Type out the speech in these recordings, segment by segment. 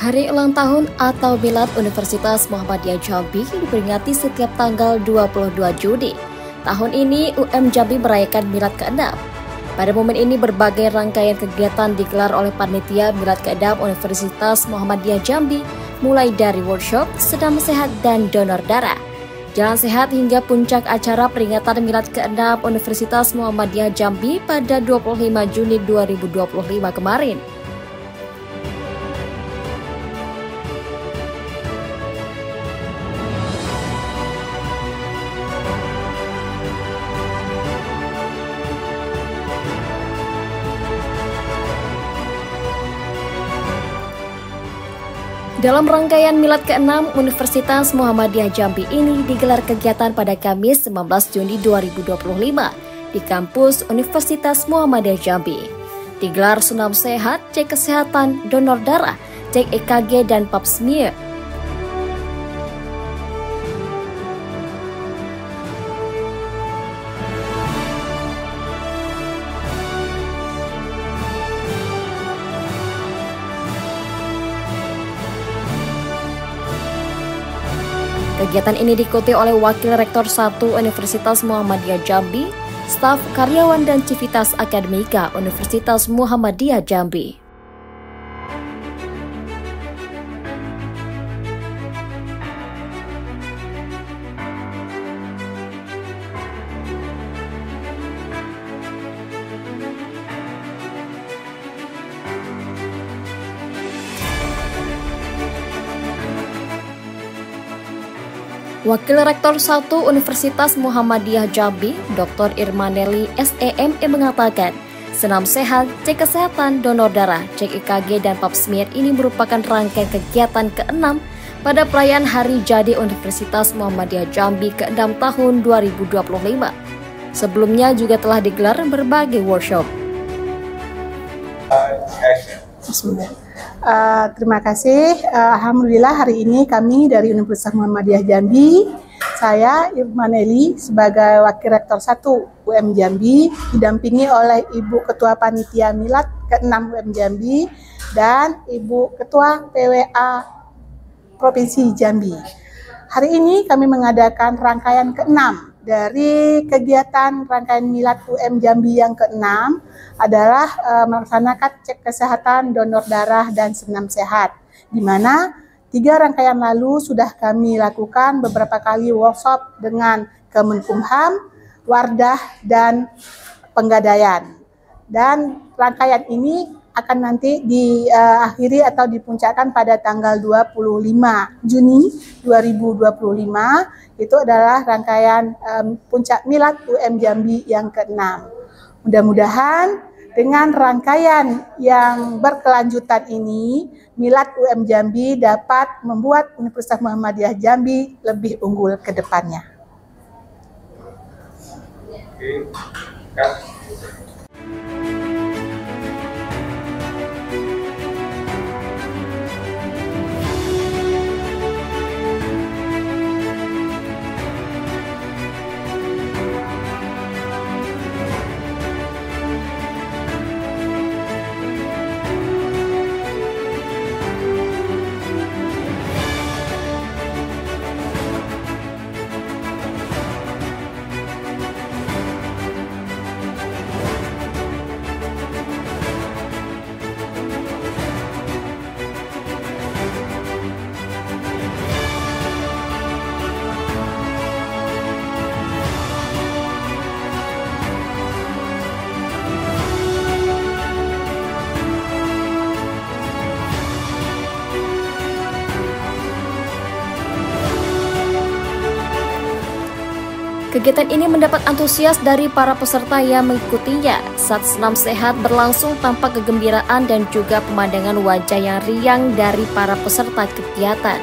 Hari ulang tahun atau Milad Universitas Muhammadiyah Jambi diperingati setiap tanggal 22 Juni. Tahun ini UM Jambi merayakan Milad ke-6. Pada momen ini berbagai rangkaian kegiatan digelar oleh panitia Milad ke-6 Universitas Muhammadiyah Jambi, mulai dari workshop, senam sehat, dan donor darah. Jalan sehat hingga puncak acara peringatan Milad ke-6 Universitas Muhammadiyah Jambi pada 25 Juni 2025 kemarin. Dalam rangkaian Milad ke-6 Universitas Muhammadiyah Jambi ini digelar kegiatan pada Kamis 19 Juni 2025 di kampus Universitas Muhammadiyah Jambi. Digelar senam sehat, cek kesehatan, donor darah, cek EKG, dan pap smear. Kegiatan ini diikuti oleh Wakil Rektor 1 Universitas Muhammadiyah Jambi, staf, karyawan, dan civitas akademika Universitas Muhammadiyah Jambi. Wakil Rektor 1 Universitas Muhammadiyah Jambi, Dr. Irmaneli SEME mengatakan, senam sehat, cek kesehatan, donor darah, cek EKG, dan pap smear ini merupakan rangkaian kegiatan ke-6 pada perayaan Hari Jadi Universitas Muhammadiyah Jambi ke-6 tahun 2025. Sebelumnya juga telah digelar berbagai workshop. Terima kasih. Alhamdulillah hari ini kami dari Universitas Muhammadiyah Jambi, saya Irmaneli sebagai Wakil Rektor 1 UM Jambi, didampingi oleh Ibu Ketua Panitia Milad ke-6 UM Jambi dan Ibu Ketua PWA Provinsi Jambi. Hari ini kami mengadakan rangkaian ke-6 dari kegiatan rangkaian Milad UM Jambi yang ke-6 adalah melaksanakan cek kesehatan, donor darah, dan senam sehat, di mana 3 rangkaian lalu sudah kami lakukan beberapa kali workshop dengan Kemenkumham, Wardah, dan Penggadaian. Dan rangkaian ini akan nanti diakhiri atau dipuncakkan pada tanggal 25 Juni 2025. Itu adalah rangkaian puncak Milad UM Jambi yang ke-6. Mudah-mudahan dengan rangkaian yang berkelanjutan ini, Milad UM Jambi dapat membuat Universitas Muhammadiyah Jambi lebih unggul ke depannya. Kegiatan ini mendapat antusias dari para peserta yang mengikutinya. Saat senam sehat berlangsung tanpa kegembiraan dan juga pemandangan wajah yang riang dari para peserta kegiatan.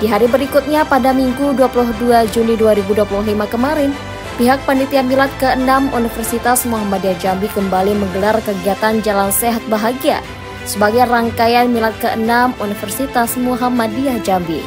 Di hari berikutnya pada Minggu 22 Juni 2025 kemarin, pihak panitia milad ke-6 Universitas Muhammadiyah Jambi kembali menggelar kegiatan Jalan Sehat Bahagia sebagai rangkaian milad ke-6 Universitas Muhammadiyah Jambi.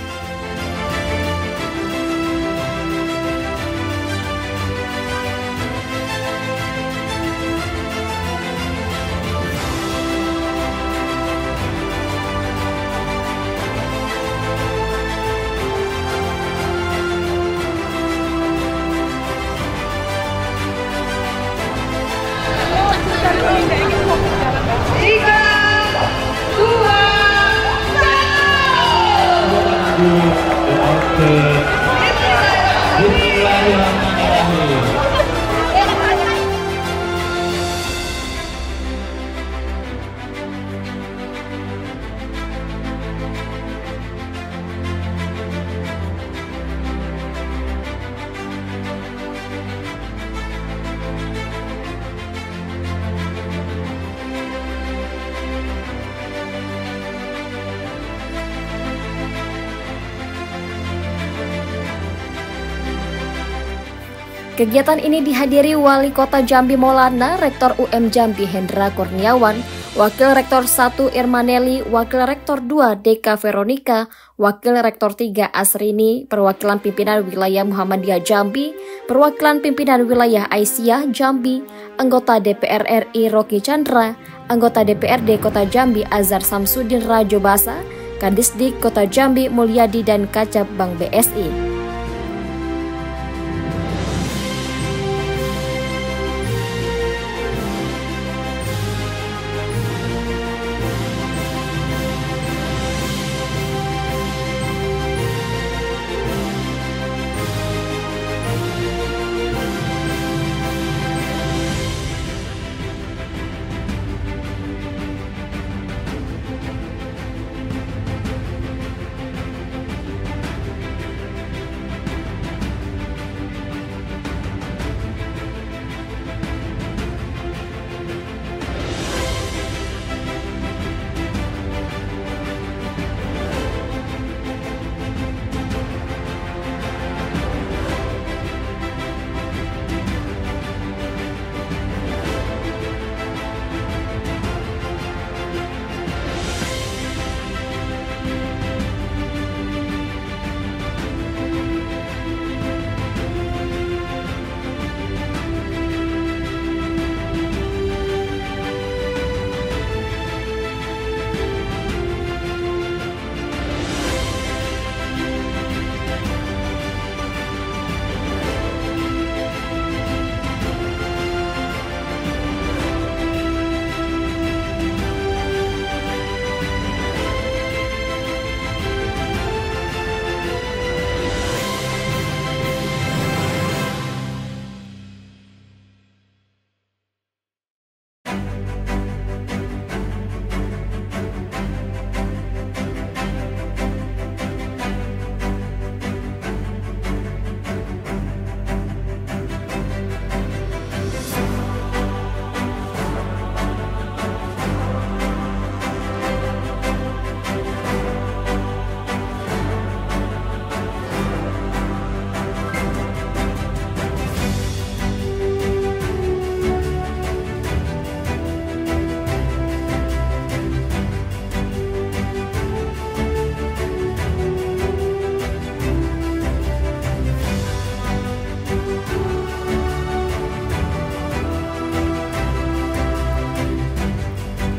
Kegiatan ini dihadiri Wali Kota Jambi Maulana, Rektor UM Jambi Hendra Kurniawan, Wakil Rektor 1 Irmaneli, Wakil Rektor 2 Deka Veronica, Wakil Rektor 3 Asrini, Perwakilan Pimpinan Wilayah Muhammadiyah Jambi, Perwakilan Pimpinan Wilayah Aisyah Jambi, Anggota DPR RI Rocky Chandra, Anggota DPRD Kota Jambi Azhar Samsudin Rajo Basa, Kadisdik Kota Jambi Mulyadi dan Kacab Bank BSI.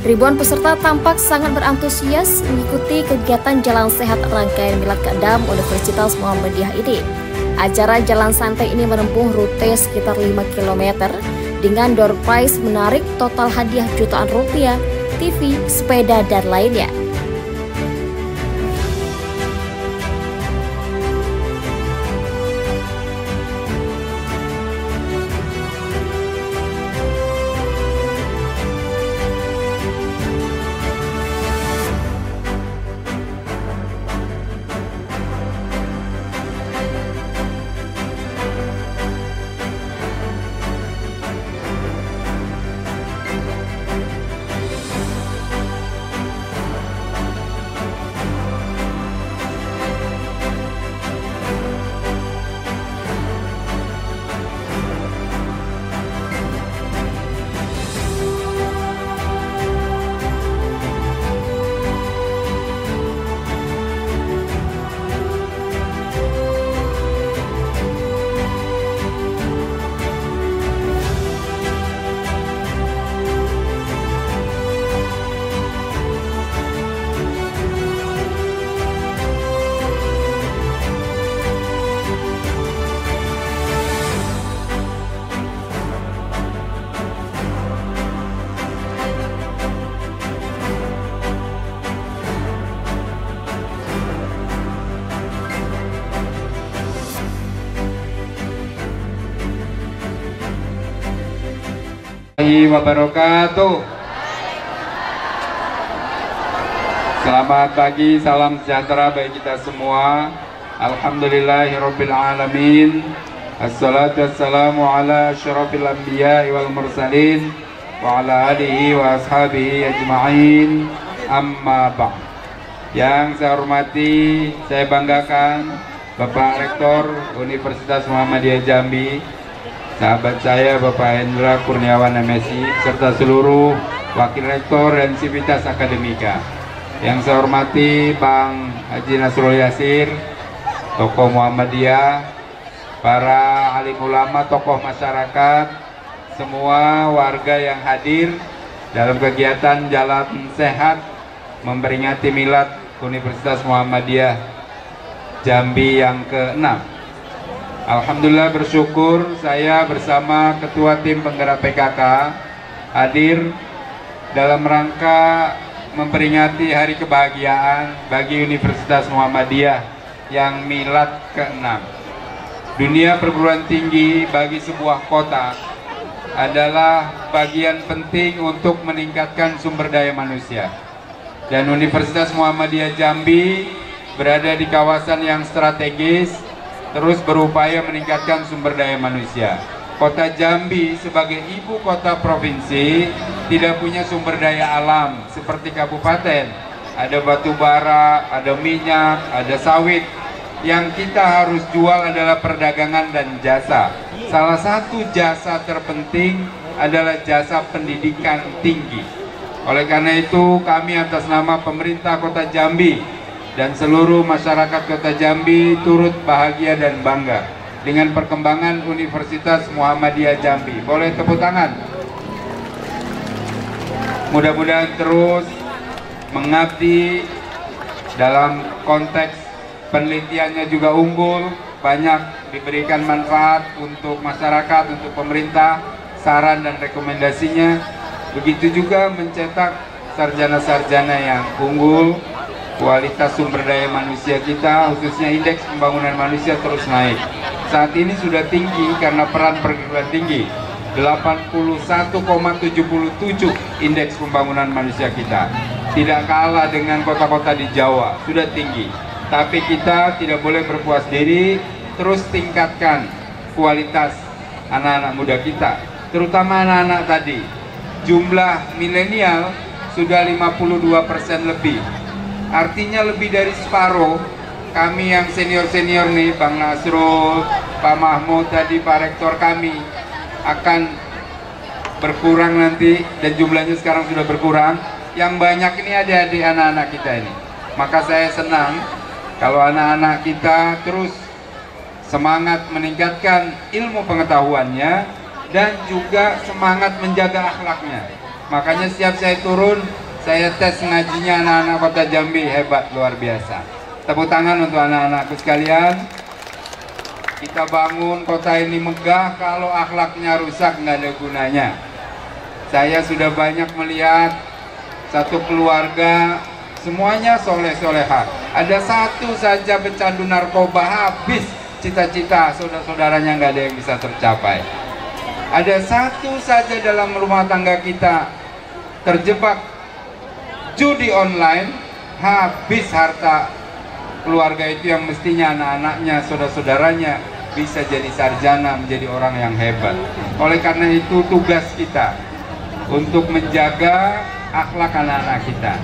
Ribuan peserta tampak sangat berantusias mengikuti kegiatan Jalan Sehat rangkaian milad ke-6 Universitas Muhammadiyah ini. Acara Jalan Santai ini menempuh rute sekitar 5 km dengan door prize menarik, total hadiah jutaan rupiah, TV, sepeda, dan lainnya. warahmatullahi wabarakatuh. Selamat pagi, salam sejahtera bagi kita semua. Alhamdulillahirabbil alamin. Assalatu wassalamu ala asyrafil anbiya'i wal mursalin wa ala alihi wa ashabihi ajma'in. Amma ba'd. Yang saya hormati, saya banggakan Bapak Rektor Universitas Muhammadiyah Jambi, sahabat saya Bapak Hendra Kurniawan MSI, serta seluruh Wakil Rektor dan Sivitas Akademika. Yang saya hormati Bang Haji Nasrul Yasir, tokoh Muhammadiyah, para alim ulama, tokoh masyarakat, semua warga yang hadir dalam kegiatan Jalan Sehat memperingati Milad Universitas Muhammadiyah Jambi yang ke-6. Alhamdulillah bersyukur saya bersama Ketua Tim Penggerak PKK hadir dalam rangka memperingati hari kebahagiaan bagi Universitas Muhammadiyah yang milad ke-6. Dunia perguruan tinggi bagi sebuah kota adalah bagian penting untuk meningkatkan sumber daya manusia. Dan Universitas Muhammadiyah Jambi berada di kawasan yang strategis, terus berupaya meningkatkan sumber daya manusia. Kota Jambi sebagai ibu kota provinsi tidak punya sumber daya alam seperti kabupaten. Ada batu bara, ada minyak, ada sawit. Yang kita harus jual adalah perdagangan dan jasa. Salah satu jasa terpenting adalah jasa pendidikan tinggi. Oleh karena itu kami atas nama pemerintah Kota Jambi dan seluruh masyarakat Kota Jambi turut bahagia dan bangga dengan perkembangan Universitas Muhammadiyah Jambi. Boleh tepuk tangan. Mudah-mudahan terus mengabdi dalam konteks penelitiannya juga unggul, banyak diberikan manfaat untuk masyarakat, untuk pemerintah, saran dan rekomendasinya. Begitu juga mencetak sarjana-sarjana yang unggul. Kualitas sumber daya manusia kita, khususnya indeks pembangunan manusia terus naik. Saat ini sudah tinggi karena peran perguruan tinggi. 81,77 indeks pembangunan manusia kita. Tidak kalah dengan kota-kota di Jawa, sudah tinggi. Tapi kita tidak boleh berpuas diri, terus tingkatkan kualitas anak-anak muda kita. Terutama anak-anak tadi. Jumlah milenial sudah 52% lebih. Artinya lebih dari separuh. Kami yang senior-senior nih, Bang Nasrul, Pak Mahmud tadi, Pak Rektor kami akan berkurang nanti, dan jumlahnya sekarang sudah berkurang. Yang banyak ini adik-adik anak-anak kita ini. Maka saya senang kalau anak-anak kita terus semangat meningkatkan ilmu pengetahuannya dan juga semangat menjaga akhlaknya. Makanya setiap saya turun, saya tes ngajinya anak-anak Kota Jambi, hebat, luar biasa. Tepuk tangan untuk anak-anakku sekalian. Kita bangun kota ini megah, kalau akhlaknya rusak nggak ada gunanya. Saya sudah banyak melihat satu keluarga, semuanya soleh-soleha. Ada satu saja pecandu narkoba, habis cita-cita saudara-saudaranya, nggak ada yang bisa tercapai. Ada satu saja dalam rumah tangga kita terjebak judi online, habis harta keluarga itu yang mestinya anak-anaknya, saudara-saudaranya bisa jadi sarjana, menjadi orang yang hebat. Oleh karena itu tugas kita untuk menjaga akhlak anak-anak kita.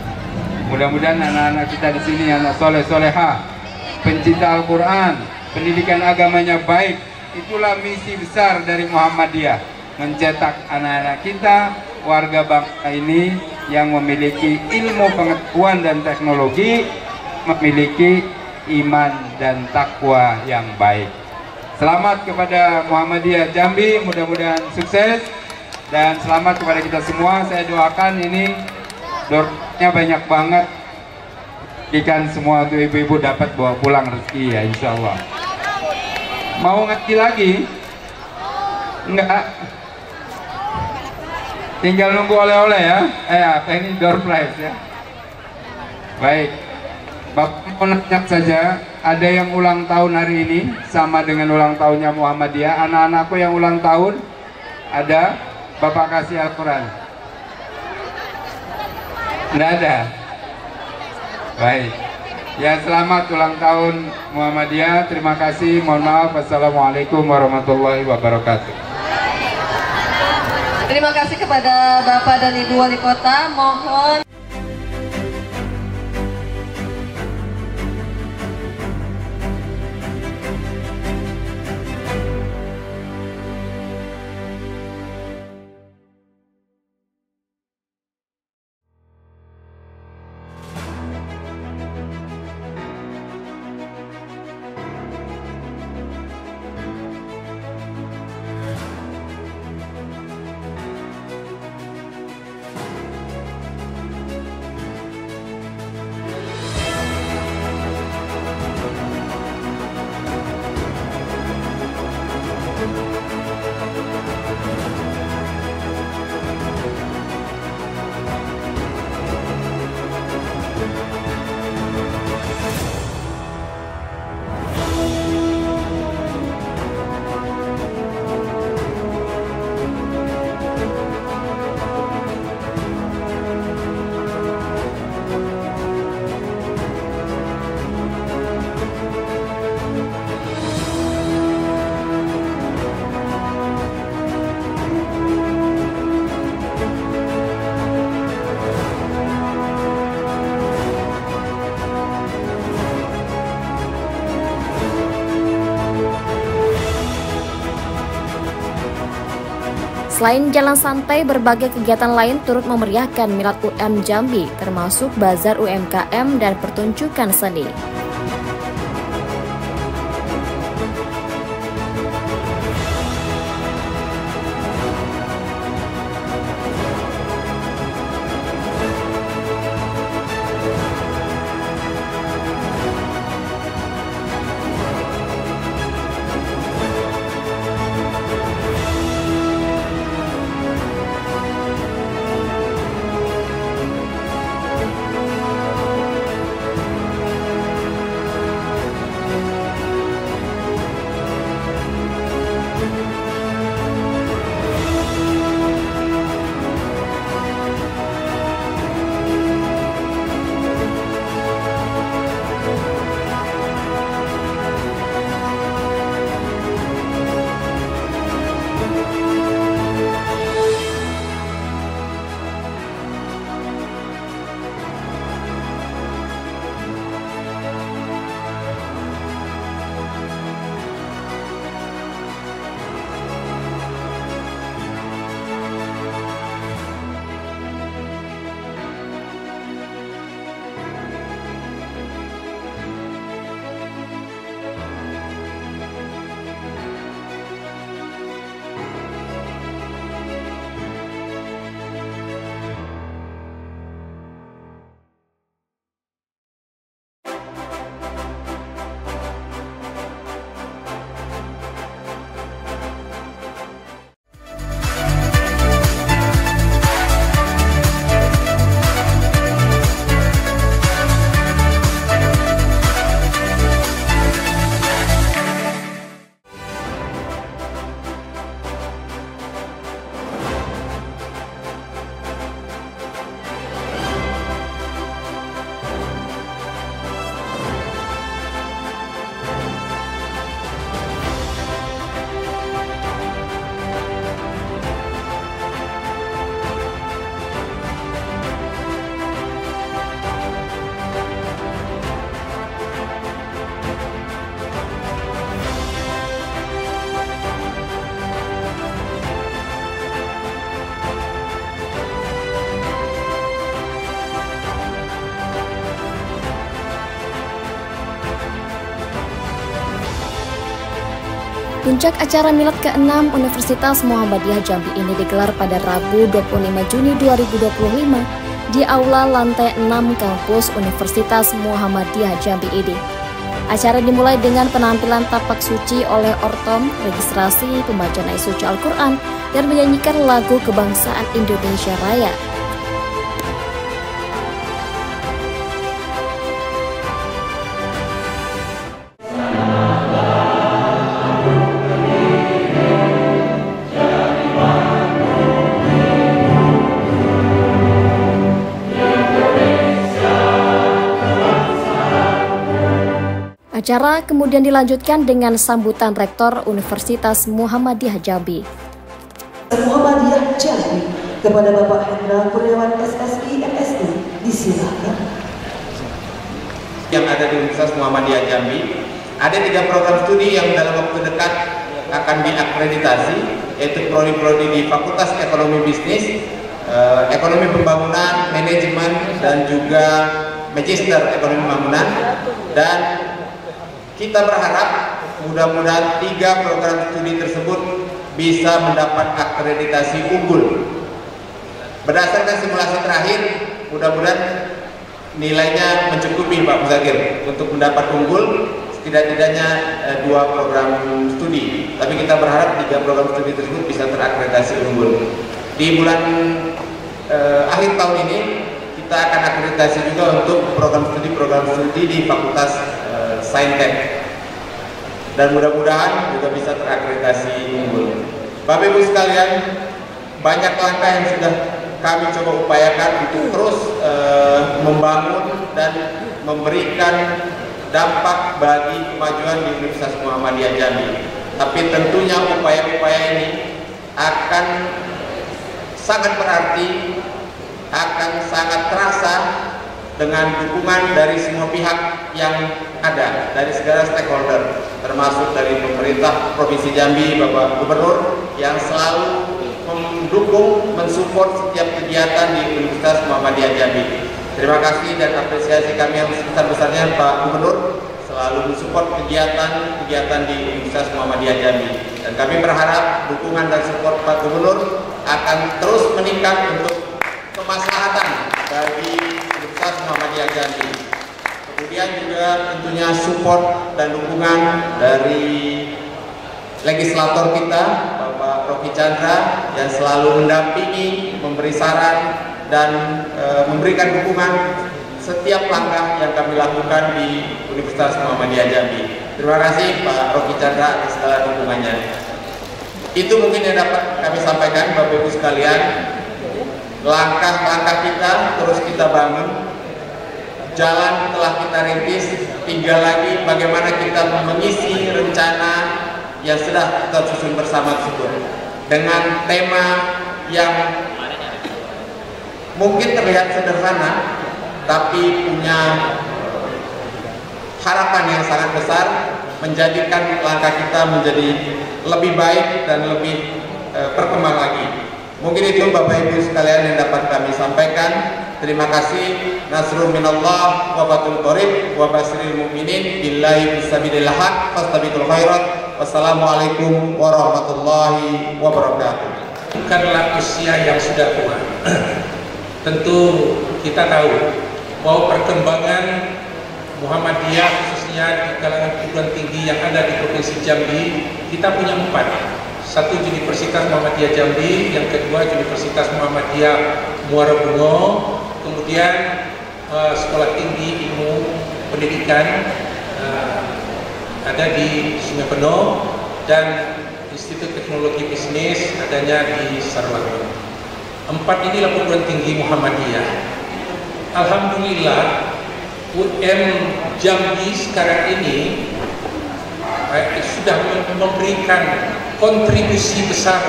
Mudah-mudahan anak-anak kita di sini anak soleh-soleha, pencinta Al-Quran, pendidikan agamanya baik. Itulah misi besar dari Muhammadiyah, mencetak anak-anak kita, warga bangsa ini yang memiliki ilmu pengetahuan dan teknologi, memiliki iman dan takwa yang baik. Selamat kepada Muhammadiyah Jambi, mudah-mudahan sukses, dan selamat kepada kita semua. Saya doakan ini doornya banyak banget, ikan semua untuk ibu-ibu dapat bawa pulang rezeki ya, insya Allah. Mau ngaji lagi? Enggak? Tinggal nunggu oleh-oleh ya. Ini door prize ya. Baik, Bapak mau nanya saja, ada yang ulang tahun hari ini sama dengan ulang tahunnya Muhammadiyah? Anak-anakku yang ulang tahun ada? Bapak kasih Al-Quran? Nggak ada? Baik. Ya, selamat ulang tahun Muhammadiyah. Terima kasih. Mohon maaf. Wassalamualaikum warahmatullahi wabarakatuh. Terima kasih kepada Bapak dan Ibu Wali Kota. Mohon Selain jalan santai, berbagai kegiatan lain turut memeriahkan Milad UM Jambi, termasuk bazar UMKM dan pertunjukan seni. Puncak acara Milad ke-6 Universitas Muhammadiyah Jambi ini digelar pada Rabu 25 Juni 2025 di Aula Lantai 6 Kampus Universitas Muhammadiyah Jambi ini. Acara dimulai dengan penampilan tapak suci oleh Ortom, registrasi, pembacaan ayat suci Al-Quran, dan menyanyikan lagu kebangsaan Indonesia Raya. Acara kemudian dilanjutkan dengan sambutan Rektor Universitas Muhammadiyah Jambi. Muhammadiyah Jambi kepada Bapak Hendra Kurniawan SSI MSI, disilakan. Yang ada di Universitas Muhammadiyah Jambi, ada 3 program studi yang dalam waktu dekat akan diakreditasi, yaitu prodi-prodi di Fakultas Ekonomi Bisnis, Ekonomi Pembangunan, Manajemen, dan juga Magister Ekonomi Pembangunan. Dan kita berharap mudah-mudahan 3 program studi tersebut bisa mendapat akreditasi unggul. Berdasarkan simulasi terakhir, mudah-mudahan nilainya mencukupi Pak Muzakir untuk mendapat unggul setidak-tidaknya 2 program studi. Tapi kita berharap 3 program studi tersebut bisa terakreditasi unggul. Di bulan akhir tahun ini kita akan akreditasi juga untuk program studi di Fakultas Saintek, dan mudah-mudahan juga bisa terakreditasi unggul. Bapak Ibu sekalian, banyak langkah yang sudah kami coba upayakan untuk terus membangun dan memberikan dampak bagi kemajuan di Universitas Muhammadiyah Jambi. Tapi tentunya upaya-upaya ini akan sangat berarti, akan sangat terasa dengan dukungan dari semua pihak yang ada, dari segala stakeholder, termasuk dari pemerintah Provinsi Jambi, Bapak Gubernur yang selalu mendukung, mensupport setiap kegiatan di Universitas Muhammadiyah Jambi. Terima kasih dan apresiasi kami yang sebesar-besarnya Pak Gubernur selalu mensupport kegiatan-kegiatan di Universitas Muhammadiyah Jambi. Dan kami berharap dukungan dan support Pak Gubernur akan terus meningkat untuk kemaslahatan bagi Universitas Muhammadiyah Jambi. Kemudian juga tentunya support dan dukungan dari legislator kita, Bapak Rocky Chandra, yang selalu mendampingi, memberi saran, dan memberikan dukungan setiap langkah yang kami lakukan di Universitas Muhammadiyah Jambi. Terima kasih Pak Rocky Chandra atas segala dukungannya. Itu mungkin yang dapat kami sampaikan Bapak Ibu sekalian. Langkah-langkah kita terus kita bangun, jalan telah kita rintis, tinggal lagi bagaimana kita mengisi rencana yang sudah kita susun bersama tersebut dengan tema yang mungkin terlihat sederhana tapi punya harapan yang sangat besar, menjadikan langkah kita menjadi lebih baik dan lebih berkembang lagi. Mungkin itu Bapak Ibu sekalian yang dapat kami sampaikan. Terima kasih. Nasrul minallah wa fathul qarib wa basyiril mu'minin billahi fisabilillah haq fastabiqul khairat. Wassalamualaikum warahmatullahi wabarakatuh. Bukanlah usia yang sudah tua. Tentu kita tahu bahwa perkembangan Muhammadiyah khususnya di kalangan perguruan tinggi yang ada di Provinsi Jambi, kita punya 4. Satu Universitas Muhammadiyah Jambi, yang kedua Universitas Muhammadiyah Muara Bungo, kemudian Sekolah Tinggi Ilmu Pendidikan ada di Sungai Penuh, dan Institut Teknologi Bisnis adanya di Sarwango. 4 inilah perguruan tinggi Muhammadiyah. Alhamdulillah UM Jambi sekarang ini sudah memberikan kontribusi besar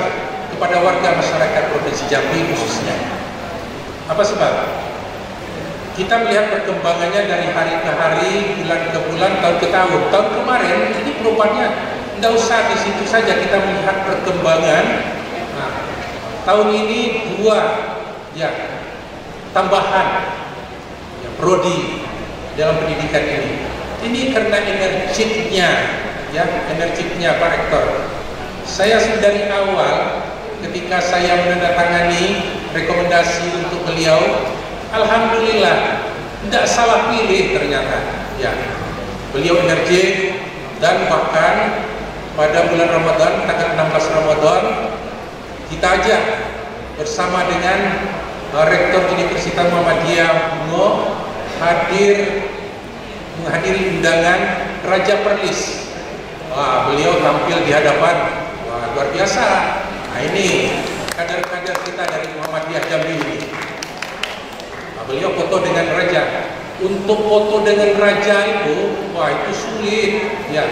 kepada warga masyarakat Provinsi Jambi khususnya. Apa sebab? Kita melihat perkembangannya dari hari ke hari, bulan ke bulan, tahun ke tahun. Tahun kemarin ini perubahannya tidak usah di situ saja kita melihat perkembangan. Nah, tahun ini 2 tambahan prodi dalam pendidikan ini. Ini karena energiknya Pak Rektor. Saya dari awal ketika saya menandatangani rekomendasi untuk beliau, alhamdulillah tidak salah pilih ternyata. Ya, beliau energik, dan bahkan pada bulan Ramadan, tanggal 16 Ramadan, kita ajak bersama dengan Rektor Universitas Muhammadiyah Bungo menghadiri undangan Raja Perlis. Wah, beliau tampil di hadapan. Wah, luar biasa. Nah, ini kader-kader kita dari Muhammadiyah Jambi ini. Nah, beliau foto dengan Raja. untuk foto dengan raja itu, wah itu sulit ya.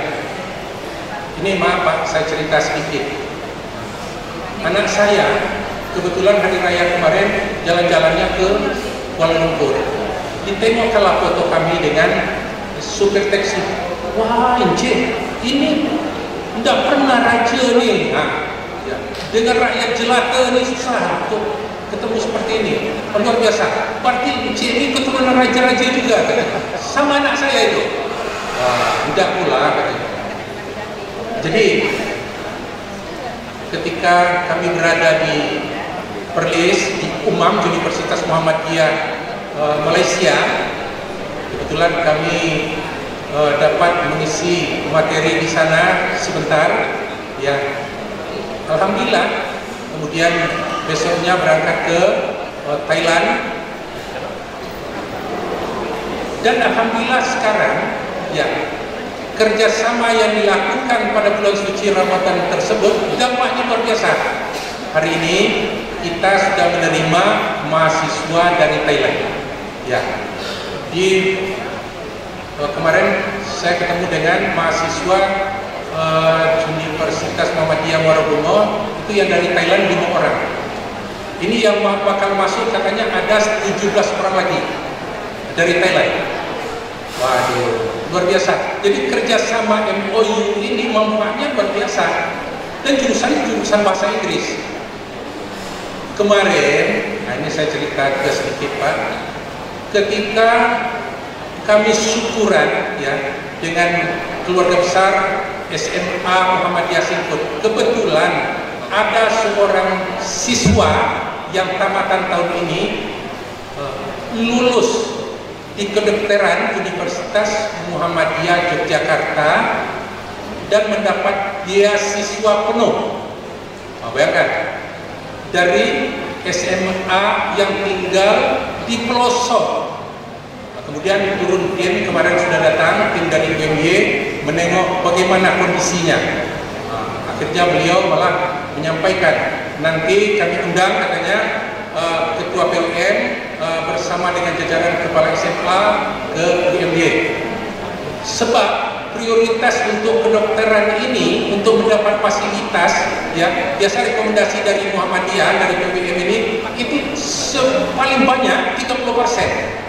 Ini maaf Pak, saya cerita sedikit. Anak saya kebetulan hari raya kemarin jalan-jalannya ke Kuala Lumpur. Ditengokkanlah foto kami dengan supir taksi. Wah Encik, ini tidak pernah raja nih. Nah, ya. Dengan rakyat jelata ini susah untuk ketemu seperti ini. Luar biasa. Berarti Encik ini keturunan raja-raja juga. Sama anak saya itu. Wah, tidak pula katanya. Jadi ketika kami berada di Perlis, di UMAM, Universitas Muhammadiyah Malaysia, kebetulan kami dapat mengisi materi di sana sebentar, ya. Alhamdulillah. Kemudian besoknya berangkat ke Thailand, dan alhamdulillah sekarang, ya, kerjasama yang dilakukan pada bulan suci Ramadan tersebut dampaknya luar biasa. Hari ini kita sudah menerima mahasiswa dari Thailand. Ya, di kemarin saya ketemu dengan mahasiswa Universitas Muhammadiyah Warobomo, itu yang dari Thailand 5 orang. Ini yang bakal masuk katanya ada 17 orang lagi dari Thailand. Waduh, luar biasa. Jadi kerjasama MOU ini manfaatnya luar biasa. Dan jurusan bahasa Inggris. Kemarin, nah ini saya cerita juga sedikit Pak. Ketika kami syukuran ya dengan keluarga besar SMA Muhammadiyah Singkut, kebetulan ada seorang siswa yang tamatan tahun ini lulus di kedokteran Universitas Muhammadiyah Yogyakarta dan mendapat beasiswa penuh. Bayangkan, dari SMA yang tinggal di pelosok. Kemudian turun tim, kemarin sudah datang tim dari UMY menengok bagaimana kondisinya. Akhirnya beliau malah menyampaikan, nanti kami undang katanya Ketua PLN bersama dengan jajaran Kepala SMA ke UMY. Sebab prioritas untuk kedokteran ini untuk mendapat fasilitas, ya, biasa rekomendasi dari Muhammadiyah, dari PBM ini itu paling banyak 30%.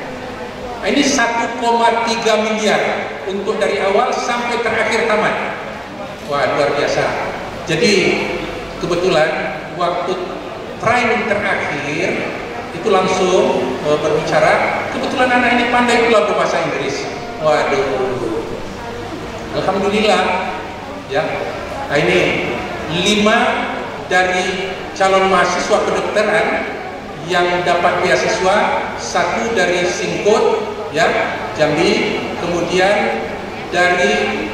Nah, ini 1,3 miliar untuk dari awal sampai terakhir tamat. Wah, luar biasa. Jadi kebetulan waktu training terakhir itu langsung berbicara, kebetulan anak ini pandai pula berbahasa Inggris. Waduh, alhamdulillah ya. Nah, ini 5 dari calon mahasiswa kedokteran yang dapat beasiswa, 1 dari Singkut ya, Jambi, kemudian dari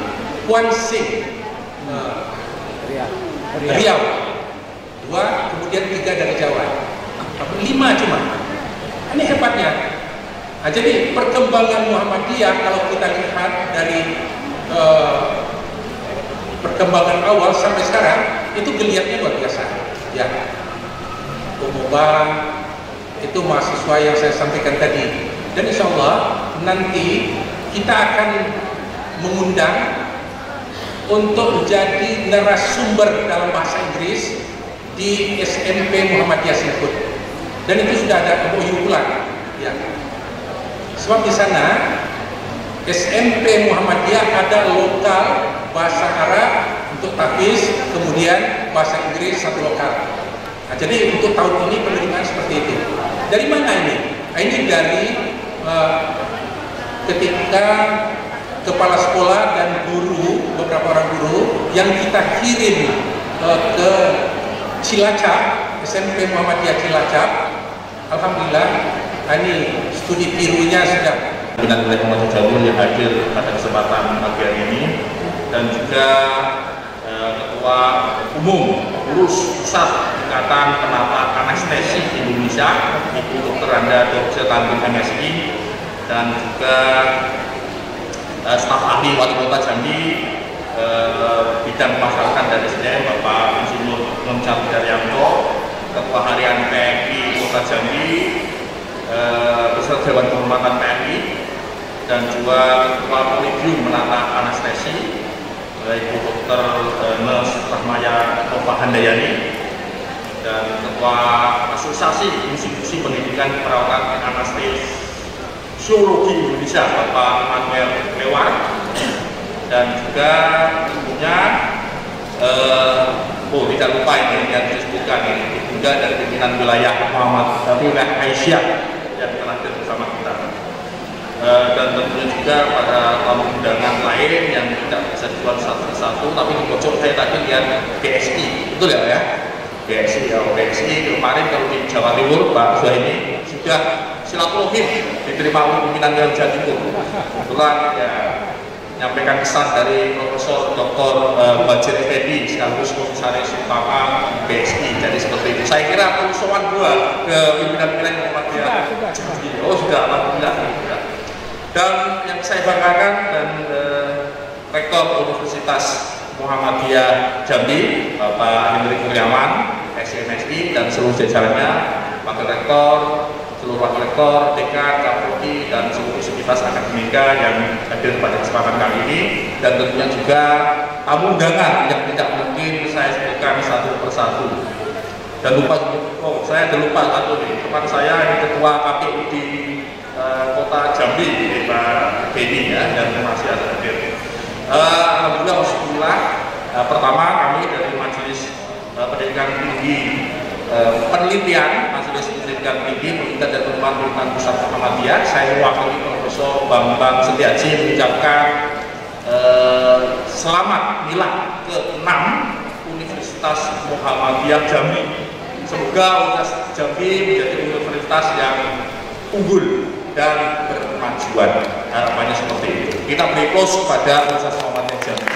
Kuansing Riau 2, kemudian 3 dari Jawa, 5 cuma. Ini hebatnya. Nah, jadi perkembangan Muhammadiyah kalau kita lihat dari perkembangan awal sampai sekarang itu geliatnya luar biasa ya. Umumnya itu mahasiswa yang saya sampaikan tadi, dan insya Allah nanti kita akan mengundang untuk menjadi narasumber dalam bahasa Inggris di SMP Muhammadiyah Singkut, dan itu sudah ada MOU pula ya. Sebab di sana SMP Muhammadiyah ada lokal bahasa Arab untuk tahfiz, kemudian bahasa Inggris 1 lokal. Nah, jadi untuk tahun ini penerimaan seperti itu. Dari mana ini? Nah, ini dari ketika kepala sekolah dan guru, beberapa orang guru yang kita kirim ke Cilacap, SMP Muhammadiyah Cilacap. Alhamdulillah, ini studi tirunya sudah. Dengan oleh Muhammad Jamil yang hadir pada kesempatan pagi hari ini, dan juga Ketua Umum Pengurus Pusat Ikatan Penata Anestesi Indonesia, Ibu Dr. Anda Dr. Tanwin MSI, dan juga staf ahli Wali Kota Jambi bidang pemasarakatan dan SDM Bapak Insinyur Noncar Daryanto, Ketua Harian PMI Kota Jambi beserta Dewan Kehormatan PMI, dan juga Ketua Kolegium Menata Anestesi Ibu Dr. Nurse Rahmaya Nova Handayani, dan Ketua Asosiasi Institusi Pendidikan Perawatan Anestesiologi Indonesia Bapak Manuel Lewar, dan juga tentunya tidak lupa ini yang disebutkan ini juga dari pimpinan wilayah wilayah Aisyah yang telah hadir bersama kita, dan tentunya juga pada tamu undangan lain yang tidak bisa dibuat satu persatu, tapi di pojok saya tadi lihat BSI, betul ya? BSI, ya, BSI kemarin kalau di Jawa Timur Pak Suhaimi sudah silaturahim diterima oleh pimpinan Jawa Timur. Kebetulan ya menyampaikan kesan dari Profesor Dr. Bajir Effendi sekaligus Komisaris Utama BSI. Jadi seperti itu. Saya kira perlu sowan dua ke pimpinan wilayah Muhammadiyah. Oh sudah, alhamdulillah. Dan yang saya banggakan dan Rektor Universitas Muhammadiyah Jambi, Bapak Hendrik Kurniawan, SMSI dan seluruh jajarannya, Wakil Rektor, seluruh wakil rektor, dekan, kapolri, dan seluruh sivitas akademika yang hadir pada kesempatan kali ini, dan tentunya juga tamu undangan yang tidak mungkin saya sebutkan satu persatu. Dan lupa, saya ada lupa satu nih, teman saya ini ketua KPU di Kota Jambi, Pak Beni ya, dan masih ada hadir. Alhamdulillah, pertama kami dari Majelis Pendidikan Tinggi Penelitian, Majelis Pendidikan Tinggi Penelitian dan Pengembangan Pusat Muhammadiyah, saya mewakili Profesor Bambang Setiaji mengucapkan selamat milad ke-6 Universitas Muhammadiyah Jambi. Semoga Universitas Jambi menjadi universitas yang unggul dan berkemajuan. Harapannya seperti itu. Kita beri close kepada Universitas Muhammadiyah Jambi.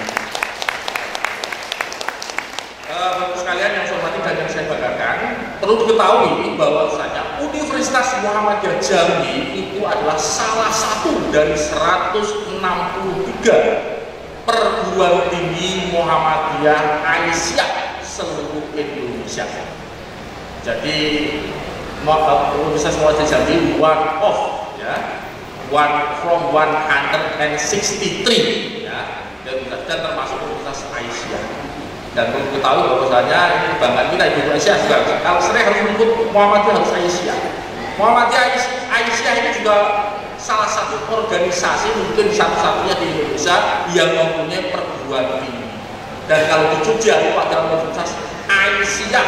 Bapak sekalian yang saya hormati dan yang saya banggakan, perlu diketahui bahwasanya Universitas Muhammadiyah Jambi itu adalah salah satu dari 163 perguruan tinggi Muhammadiyah Aisyah seluruh Indonesia. Jadi Universitas Muhammadiyah Jambi one of, ya, one from 163, ya, dan termasuk Universitas Aisyah. Dan perlu ketahui bahwasanya ini kebanggaan kita Indonesia juga. Kalau sering harus menyebut Muhammadiyah harus Aisyah. Muhammadiyah Aisyah ini juga salah satu organisasi mungkin satu-satunya di Indonesia yang mempunyai perguruan tinggi. Dan kalau di Jogja itu ada Universitas Aisyah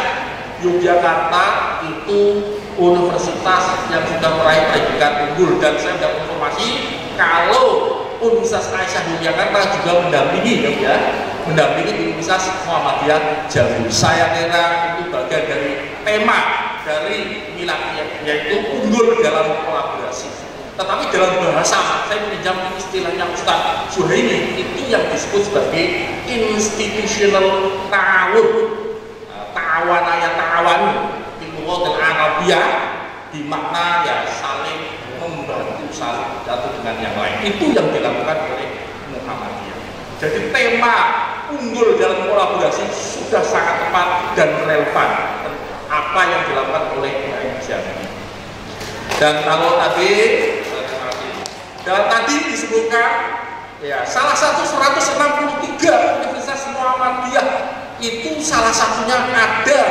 Yogyakarta, itu universitas yang sudah meraih predikat unggul. Dan saya mendapat informasi kalau Universitas Aisyah Yogyakarta juga mendampingi, ya, mendampingi Universitas Muhammadiyah Jambi. Saya kira itu bagian dari tema dari miladnya, yaitu unggul dalam kolaborasi. Tetapi dalam bahasa, saya meminjam istilahnya Ustaz Suhaimi, itu yang disebut sebagai institutional ta'awun, ta'awanaya ta'awanu, ilmu Arabiyah, di makna ya saling membantu, saling satu dengan yang lain. Itu yang dilakukan oleh Muhammadiyah. Jadi tema unggul dalam kolaborasi sudah sangat tepat dan relevan apa yang dilakukan oleh Jambi. Dan kalau tadi disebutkan ya salah satu 163 Universitas Muhammadiyah itu salah satunya ada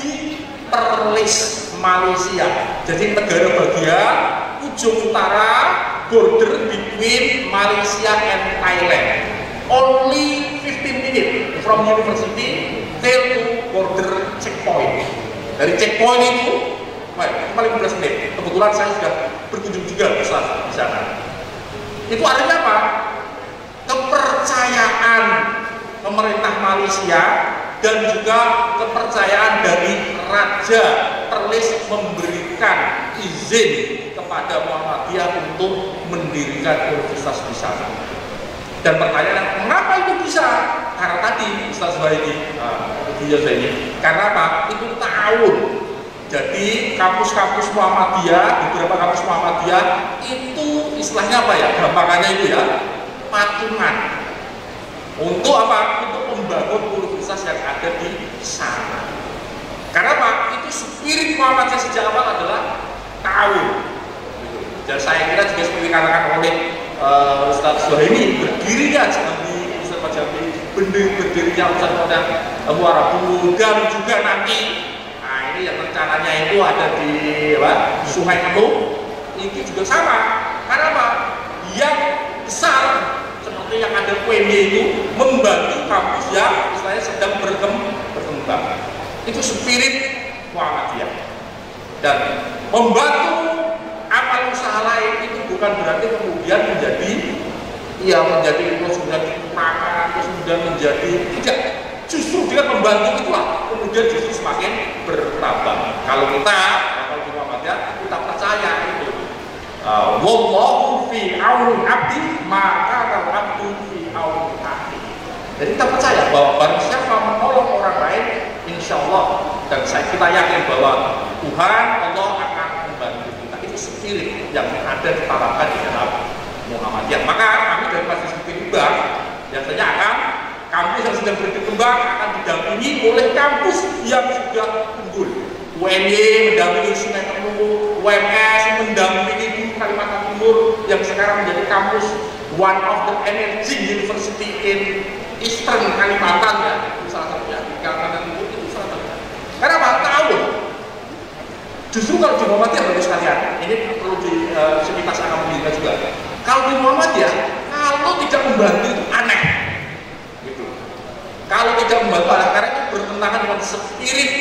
di Perlis, Malaysia. Jadi negara bagian ujung utara border between Malaysia and Thailand. Only 15 minutes from university till to border checkpoint. Dari checkpoint itu paling 15 menit. Kebetulan saya sudah berkunjung juga di sana. Itu artinya apa? Kepercayaan pemerintah Malaysia dan juga kepercayaan dari Raja Perlis memberikan izin kepada Muhammadiyah untuk mendirikan universitas di sana. Dan pertanyaan, mengapa itu bisa? Karena tadi Ustaz Suhaimi, karena apa? Itu tahun. Jadi kampus-kampus Muhammadiyah, beberapa kampus Muhammadiyah itu istilahnya apa ya? Gampangannya itu ya, patungan. Untuk apa? Untuk membangun universitas yang ada di sana. Karena apa? Itu spirit Muhammadiyah sejak awal adalah tahun. Dan saya kira juga seperti dikatakan oleh Ustaz Suhaimi, berdirinya Jambi, Ustaz Jambi, berdirinya Ustaz Muara Bulu, dan juga nanti, nah ini yang rencananya itu ada di Sungai Kelung, ini juga sama. Karena apa? Yang besar seperti yang ada UMY itu membantu kampus yang istilahnya sedang berkembang. Itu spirit Muhammadiyah. Dan membantu amal usaha lain itu bukan berarti kemudian menjadi terus kemudian makan, terus kemudian menjadi tidak. Justru dengan membantu itulah kemudian justru semakin bertambah. Kalau di Muhammadiyah kita percaya itu. Wallahu fi auni abdi maka kalau abdu fi auni abdi. Jadi kita percaya bahwa barang siapa menolong orang lain, insya Allah, dan kita yakin bahwa Tuhan Allah akan membantu kita. Itu spirit yang ada ditanamkan di dalam Muhammadiyah. Maka kami dari Majelis Berkembang biasanya kampus yang sedang berkembang akan didampingi oleh kampus yang sudah unggul. UNY mendampingi Sungai Kelung, UMS mendampingi Kalimantan Timur yang sekarang menjadi kampus one of the emerging university in Eastern Kalimantan, ya, itu salah satunya di Kalimantan Timur, itu salah satunya. Karena apa? Tahu. Justru kalau di Muhammadiyah bagus sekalian, ini perlu sepintas akan mengingat juga. Kalau di Muhammadiyah, kalau tidak membantu itu aneh, gitu. Kalau tidak membantu, karena itu bertentangan dengan spirit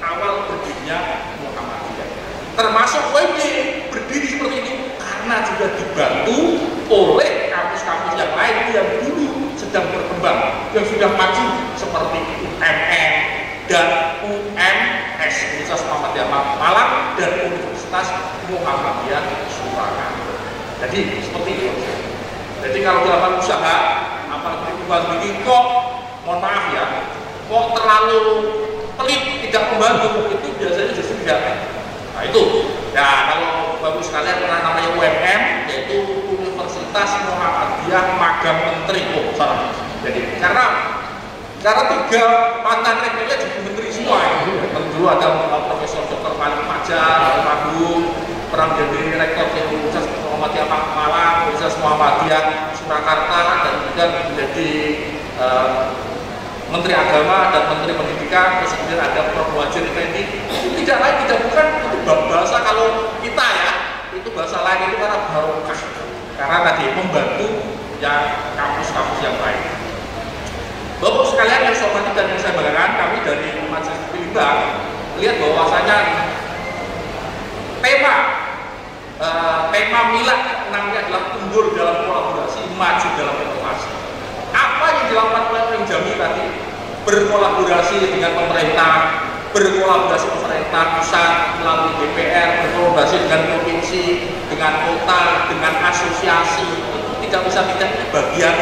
awal berdirinya Muhammadiyah. Termasuk UMY berdiri seperti itu karena juga dibantu oleh kampus-kampus yang lain yang dulu sedang berkembang, yang sudah maju seperti UMN dan UMS, Universitas Muhammadiyah Malang dan Universitas Muhammadiyah Surakarta. Jadi seperti itu. Jadi kalau dalam usaha apalagi begini kok, mohon maaf ya, kok terlalu pelit, tidak membantu, itu biasanya justru tidak. Nah itu, ya kalau bagus sekalian pernah namanya UMM, yaitu Universitas Muhammadiyah Magang Menteri. Oh salah. Jadi karena 3 mantan rektornya jadi menteri semua. Dulu ada Profesor Dr. Malik Fajar, Rabu, pernah menjadi rektor di Universitas Muhammadiyah Malang, Universitas Muhammadiyah Surakarta, dan juga menjadi Menteri Agama dan Menteri Pendidikan. Terus kemudian ada Prof. Muhajir Effendi. Itu tidak lain, tidak bukan, itu bahasa kalau kita ya, itu bahasa lain itu karena barokah. Karena tadi membantu yang kampus-kampus yang lain. Bapak sekalian yang saya hormati dan yang saya banggakan, kami dari Majelis Berkembang lihat bahwasanya tema milad ke-6 adalah unggul dalam kolaborasi, maju dalam inovasi. Apa yang dilakukan oleh UMY Jambi tadi? Berkolaborasi dengan pemerintah, berkolaborasi pemerintah pusat melalui DPR, berkolaborasi dengan provinsi, dengan kota, dengan asosiasi. Itu tidak bisa tidak bagian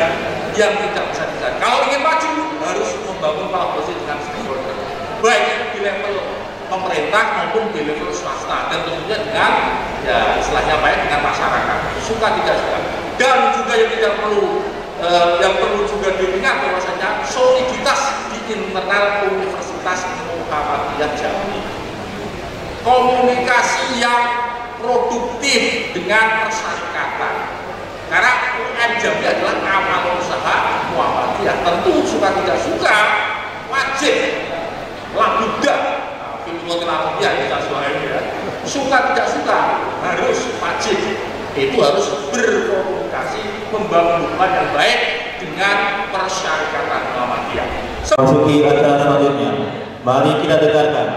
yang tidak bisa tidak. Kalau ingin maju harus membangun kolaborasi dengan stakeholder, baik di level pemerintah maupun di level swasta, dan tentunya dengan ya istilahnya baik dengan masyarakat, suka tidak suka. Dan juga yang tidak perlu yang perlu juga diingat bahwasanya soliditas di internal Universitas Muhammadiyah Jambi, komunikasi yang produktif dengan persyarikatan. Karena UM Jambi adalah amal usaha Muhammadiyah, tentu suka tidak suka wajib labuda ya kita suhaimi ya, suka tidak suka harus wajib, itu harus berkomunikasi, membangun hubungan yang baik dengan persyarikatan Muhammadiyah. Masuki acara selanjutnya, mari kita dengarkan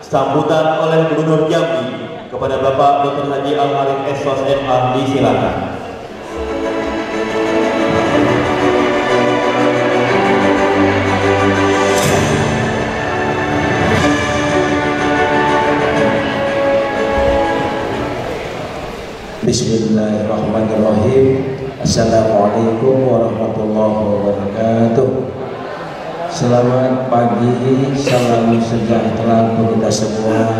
sambutan oleh Gubernur Jambi kepada Bapak Dr. Haji Al-Arif S.Sos MA, disilakan. Bismillahirrahmanirrahim. Assalamualaikum warahmatullahi wabarakatuh. Selamat pagi, salam sejahtera untuk kita semua.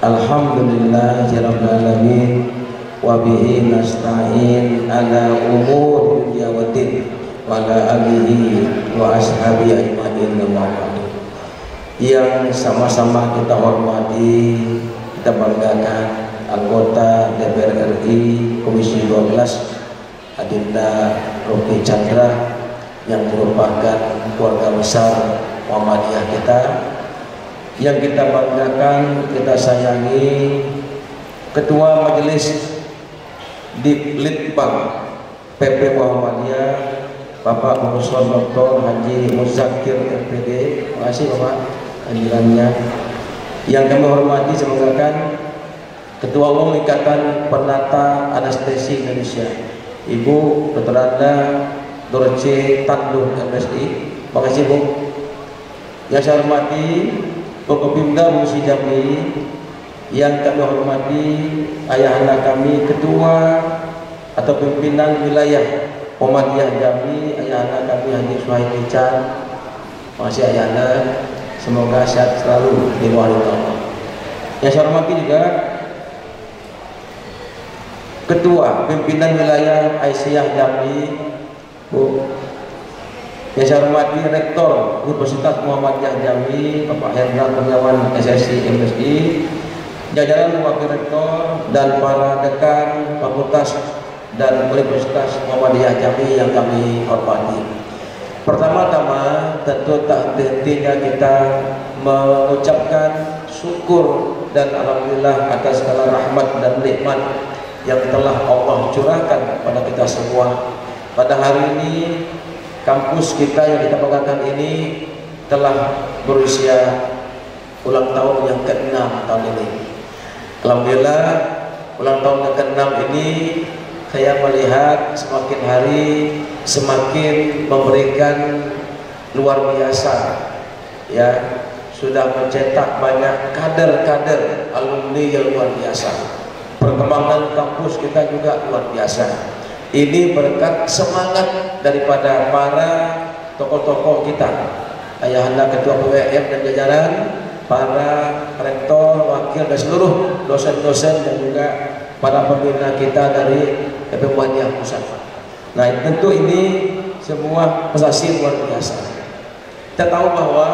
Alhamdulillahirabbil alamin wa bihi nasta'in ala umur dunya waddin wa ala alihi wa ashabihi ajmain. Yang sama-sama kita hormati, kita banggakan anggota DPR RI Komisi 12 Adinda Rocky Chandra yang merupakan keluarga besar Muhammadiyah kita, yang kita banggakan, kita sayangi, Ketua Majelis Litbang PP Muhammadiyah Bapak Profesor Dr. Haji Muzakir MPD. Terima kasih Bapak hadirannya. Yang kami hormati, semoga Ketua Umum Ikatan Penata Anestesi Indonesia Ibu Dr. Anda Dorce Tanduh MSI. Terima kasih Bu. Yang saya hormati Forkopimda Musi Jambi, yang kami hormati ayahanda kami Ketua atau Pimpinan Wilayah Muhammadiyah Jambi, ayahanda kami Haji Suhaib Ican. Terima kasih ayahanda, semoga sehat selalu di bawah Allah. Yang saya hormati juga Ketua Pimpinan Wilayah Aisyah Jambi Bu. Yang saya hormati Rektor Universitas Muhammadiyah Jambi Bapak Hendra Kurniawan SSI MSI, jajaran Wakil Rektor dan para dekan Fakultas dan Universitas Muhammadiyah Jambi yang kami hormati. Pertama-tama tentu tak henti-hentinya kita mengucapkan syukur dan alhamdulillah atas segala rahmat dan nikmat yang telah Allah curahkan pada kita semua. Pada hari ini kampus kita yang kita banggakan ini telah berusia ulang tahun yang ke-6 tahun ini. Alhamdulillah ulang tahun yang ke-6 ini saya melihat semakin hari semakin memberikan luar biasa, ya, sudah mencetak banyak kader-kader alumni yang luar biasa. Perkembangan kampus kita juga luar biasa. Ini berkat semangat daripada para tokoh-tokoh kita, ayahanda Ketua PWM dan jajaran, para rektor, wakil dan seluruh dosen-dosen dan juga para pembina kita dari PP Muhammadiyah Pusat. Nah, tentu ini semua prestasi luar biasa. Kita tahu bahwa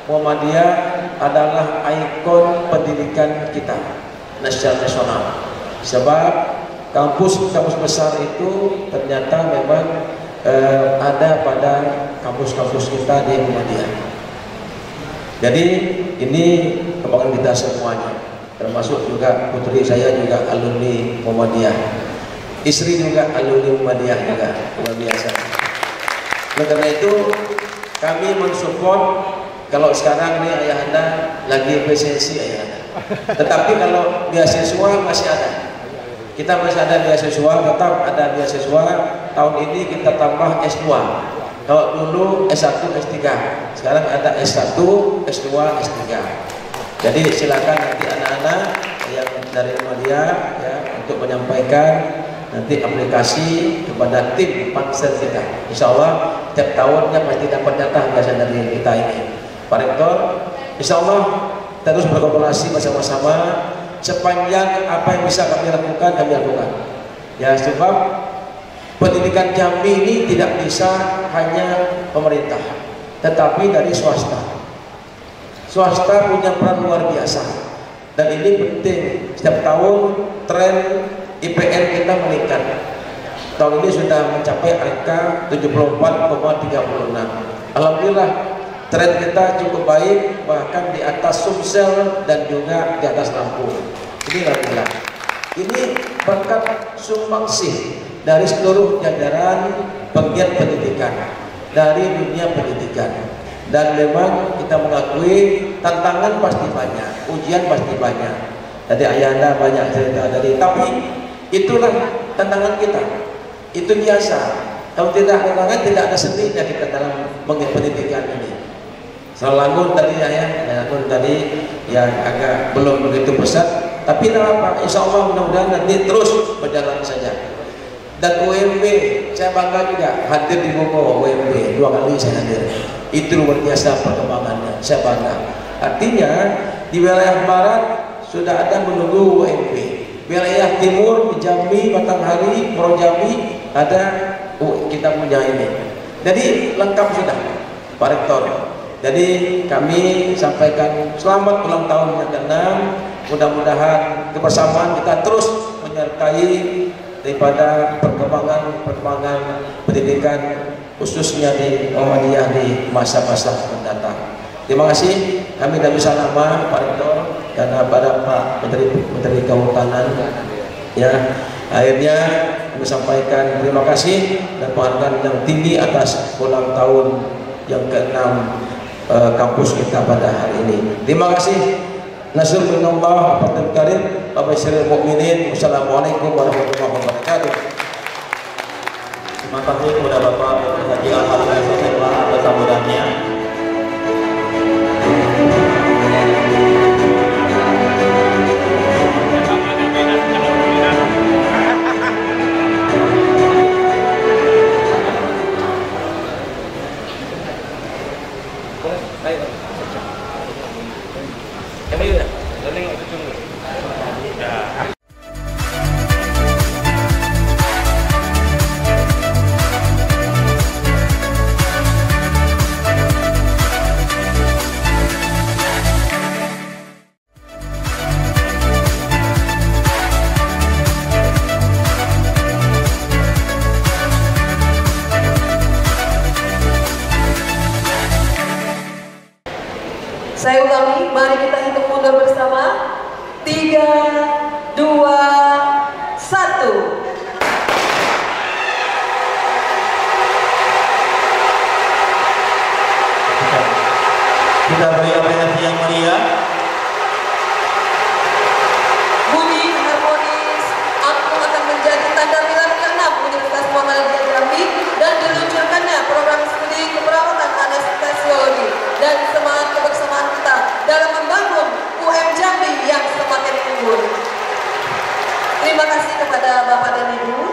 Muhammadiyah adalah ikon pendidikan kita nasional. Sebab kampus-kampus besar itu ternyata memang ada pada kampus-kampus kita di Muhammadiyah. Jadi ini kebanggaan kita semuanya, termasuk juga putri saya juga alumni Muhammadiyah, istri juga alumni Muhammadiyah juga, luar biasa. Oleh karena itu kami mensupport. Kalau sekarang ini ayahanda lagi presensi ayahanda, tetapi kalau beasiswa masih ada. Kita masih ada beasiswa, tetap ada beasiswa. Tahun ini kita tambah S2. Kalau dulu S1, S3, sekarang ada S1, S2, S3. Jadi silakan nanti anak-anak yang dari Muhammadiyah ya untuk menyampaikan nanti aplikasi kepada tim pansel kita. Insya Allah setiap tahunnya pasti dapat jatah biasa dari kita ini. Pak Rektor, insya Allah terus berkolaborasi bersama-sama. Sepanjang apa yang bisa kami lakukan, kami lakukan. Ya, sebab pendidikan Jambi ini tidak bisa hanya pemerintah, tetapi dari swasta. Swasta punya peran luar biasa, dan ini penting. Setiap tahun tren IPN kita meningkat. Tahun ini sudah mencapai angka 74,36. Alhamdulillah, tren kita cukup baik, bahkan di atas Sumsel dan juga di atas Lampung. Ini alhamdulillah. Ini berkat sumbangsih dari seluruh jajaran penggiat pendidikan, dari dunia pendidikan. Dan memang kita mengakui tantangan pasti banyak, ujian pasti banyak. Tadi ayahanda banyak cerita tadi, tapi itulah tantangan kita. Itu biasa. Kalau tidak ada tantangan, tidak ada seninya kita dalam pendidikan ini. Selanggun tadi Selanggun tadi yang agak belum begitu besar, tapi apa? Insya Allah mudah-mudahan nanti terus berjalan saja. Dan UMB, saya bangga juga hadir di Bogor. UMB 2 kali saya hadir. Itu luar biasa perkembangannya, saya bangga. Artinya di wilayah barat sudah ada menunggu UMB. Wilayah timur di Jambi, Batanghari, Puro Jambi ada kita punya ini. Jadi lengkap sudah, Pak Rektor. Jadi kami sampaikan selamat ulang tahun yang ke-6. Mudah-mudahan kebersamaan kita terus menyertai daripada perkembangan pendidikan khususnya di Muhammadiyah di masa-masa mendatang. Terima kasih. Kami tidak bisa nama Pak Rektor dan pada Pak Menteri Kehutanan. Ya, akhirnya kami sampaikan terima kasih dan penghargaan yang tinggi atas ulang tahun yang ke-6 kampus kita pada hari ini. Terima kasih. Nasrul minallah wa fathul karim wa basyiril mu'minin. Wassalamualaikum warahmatullahi wabarakatuh. Terima kasih kepada Bapak Dr. Haji Al-Harith SOSM atas sambutannya. Saya ulangi, mari kita hitung mundur bersama. 3, 2, 1. Kita beri apresiasi yang meriah. Bunyi harmonis angklung akan menjadi tanda milad ke-6 Universitas Muhammadiyah Jambi dan diluncurkannya program studi keperawatan anestesiologi dan semangat kebersamaan kita dalam membangun UM Jambi yang semakin unggul. Terima kasih kepada Bapak dan Ibu.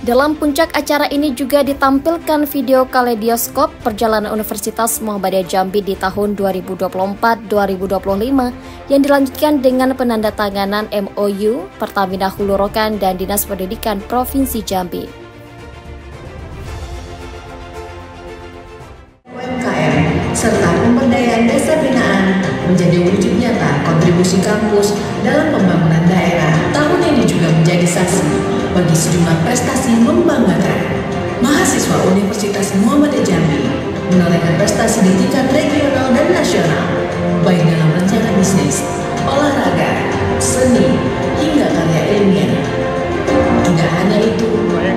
Dalam puncak acara ini juga ditampilkan video kaleidoskop perjalanan Universitas Muhammadiyah Jambi di tahun 2024-2025 yang dilanjutkan dengan penandatanganan MOU Pertamina Hulu Rokan dan Dinas Pendidikan Provinsi Jambi. UMKM serta pemberdayaan desa binaan menjadi wujud nyata kontribusi kampus dalam pembangunan daerah. Tahun ini juga menjadi saksi bagi sejumlah prestasi membanggakan. Mahasiswa Universitas Muhammadiyah Jambi menorehkan prestasi di tingkat regional dan nasional, baik dalam rancangan bisnis, olahraga, seni, hingga karya ilmiah. Tidak hanya itu,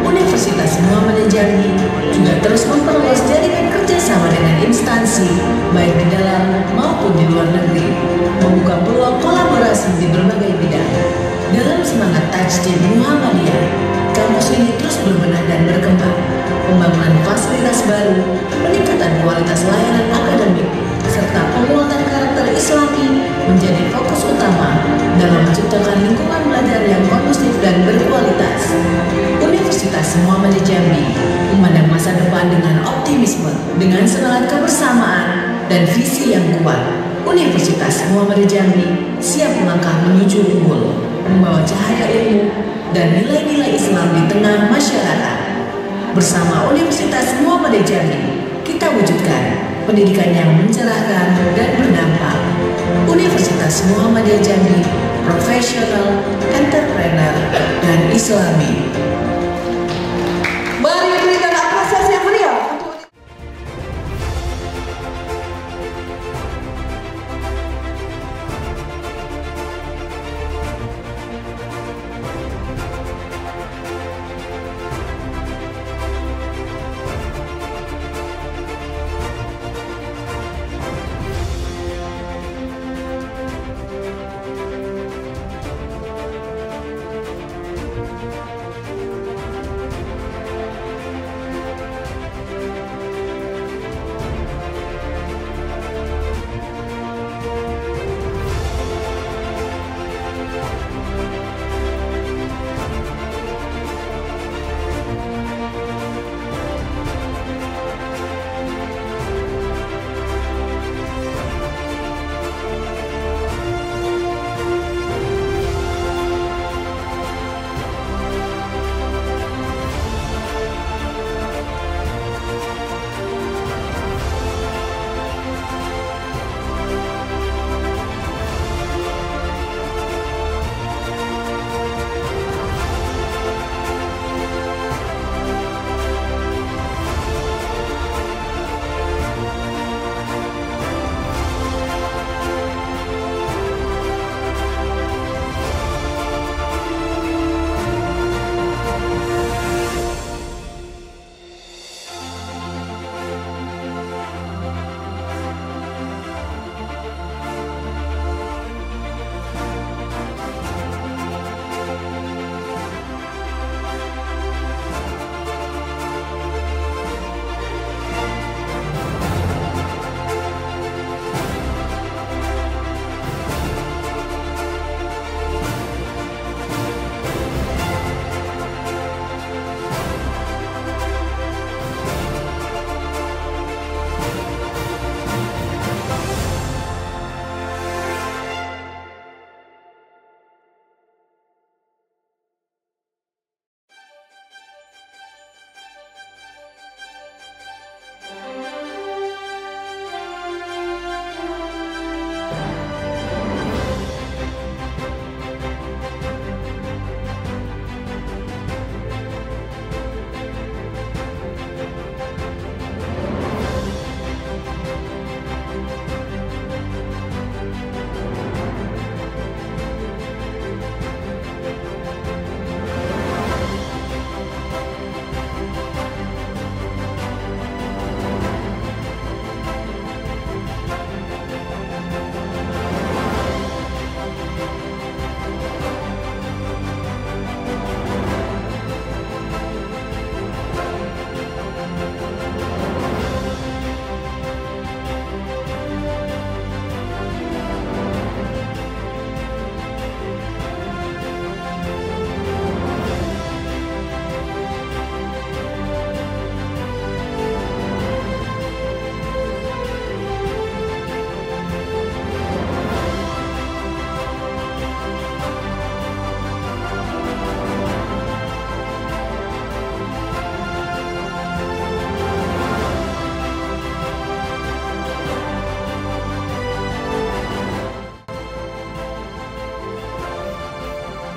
Universitas Muhammadiyah Jambi juga terus memperluas jaringan kerjasama dengan instansi, baik di dalam maupun di luar negeri, membuka peluang kolaborasi di berbagai bidang. Dalam semangat Tajdid Muhammadiyah, kampus ini terus berbenah dan berkembang. Pembangunan fasilitas baru, peningkatan kualitas layanan akademik, serta penguatan karakter Islami menjadi fokus utama dalam menciptakan lingkungan belajar yang kondusif dan berkualitas. Universitas Muhammadiyah Jambi memandang masa depan dengan optimisme, dengan semangat kebersamaan dan visi yang kuat. Universitas Muhammadiyah Jambi siap melangkah menuju unggul, membawa cahaya ilmu dan nilai-nilai Islam di tengah masyarakat. Bersama Universitas Muhammadiyah Jambi, kita wujudkan pendidikan yang mencerahkan dan berdampak. Universitas Muhammadiyah Jambi, profesional, entrepreneur, dan Islami. Mari berikan apresiasi yang meriah untuk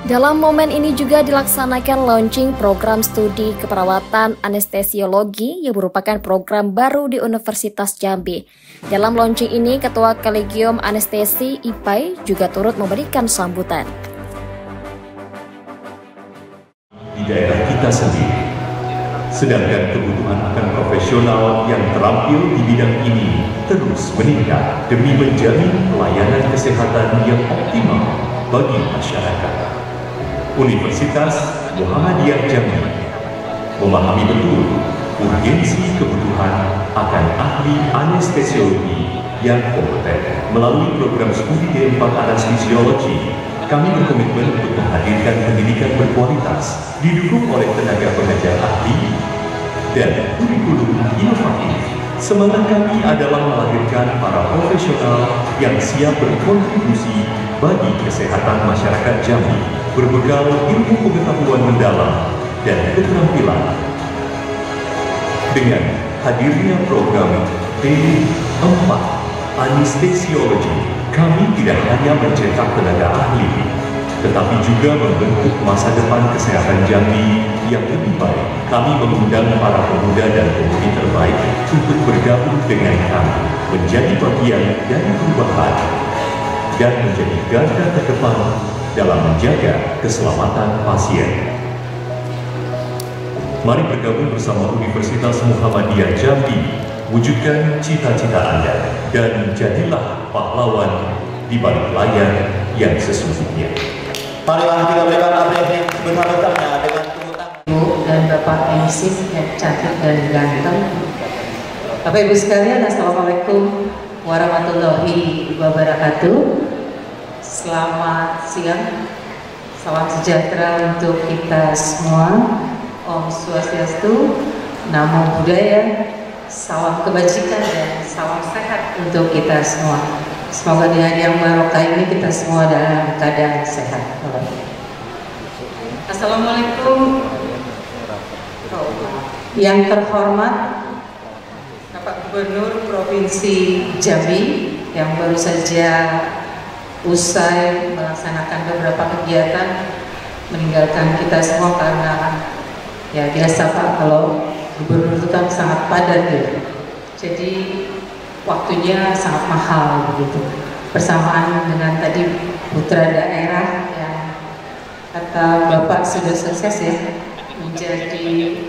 Dalam momen ini juga dilaksanakan launching program studi keperawatan anestesiologi yang merupakan program baru di Universitas Jambi. Dalam launching ini, Ketua Kolegium Anestesi IPAI juga turut memberikan sambutan. Di daerah kita sendiri, sedangkan kebutuhan akan profesional yang terampil di bidang ini terus meningkat demi menjamin pelayanan kesehatan yang optimal bagi masyarakat. Universitas Muhammadiyah Jambi memahami betul urgensi kebutuhan akan ahli anestesiologi yang kompeten. Melalui program studi D4 Anestesiologi, kami berkomitmen untuk menghadirkan pendidikan berkualitas, didukung oleh tenaga pengajar ahli dan kurikulum inovatif. Semangat kami adalah melahirkan para profesional yang siap berkontribusi bagi kesehatan masyarakat Jambi, berbekal ilmu pengetahuan mendalam dan keterampilan. Dengan hadirnya program D4 Anestesiologi, kami tidak hanya mencetak tenaga ahli, tetapi juga membentuk masa depan kesehatan Jambi yang lebih baik. Kami mengundang para pemuda dan pemudi terbaik untuk bergabung dengan kami, menjadi bagian dari perubahan dan menjadi garda terdepan dalam menjaga keselamatan pasien. Mari bergabung bersama Universitas Muhammadiyah Jambi, wujudkan cita-cita Anda dan jadilah pahlawan di balik layar yang sesungguhnya. Marilah kita berikan apresiasi sebesar-besarnya dengan tepuk tangan. Ibu dan Bapak MC yang cantik dan ganteng. Bapak Ibu sekalian, Assalamualaikum warahmatullahi wabarakatuh. Selamat siang, salam sejahtera untuk kita semua. Om Swastiastu, Namo Buddhaya, salam kebajikan dan salam sehat untuk kita semua. Semoga di hari yang barokah ini kita semua dalam keadaan sehat. Assalamualaikum. Yang terhormat Bapak Gubernur Provinsi Jambi yang baru saja usai melaksanakan beberapa kegiatan meninggalkan kita semua karena ya biasa Pak, kalau gubernur itu kan sangat padat ya. Jadi waktunya sangat mahal begitu. Bersamaan dengan tadi putra daerah yang kata Bapak sudah sukses ya menjadi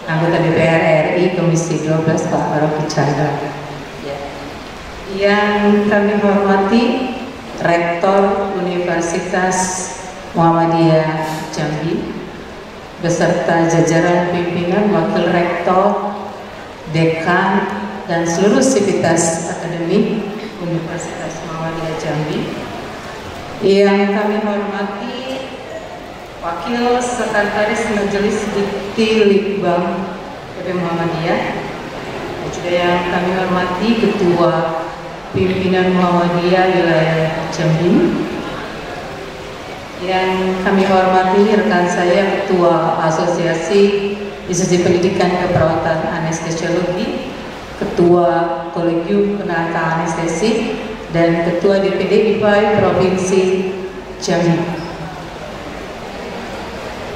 anggota DPR RI Komisi 12 Pak Baroki Chandra. Ya. Yang kami hormati Rektor Universitas Muhammadiyah Jambi beserta jajaran pimpinan, wakil rektor, dekan, dan seluruh sivitas akademik Universitas Muhammadiyah Jambi. Yang kami hormati Wakil Sekretaris Majelis Dikti Litbang PP Muhammadiyah, dan juga yang kami hormati Ketua Pimpinan Muhammadiyah Wilayah Jambi. Yang kami hormati rekan saya Ketua Asosiasi Institusi Pendidikan Keperawatan Anestesiologi, Ketua Kolegium Penata Anestesi, dan Ketua DPD IPAI Provinsi Jambi,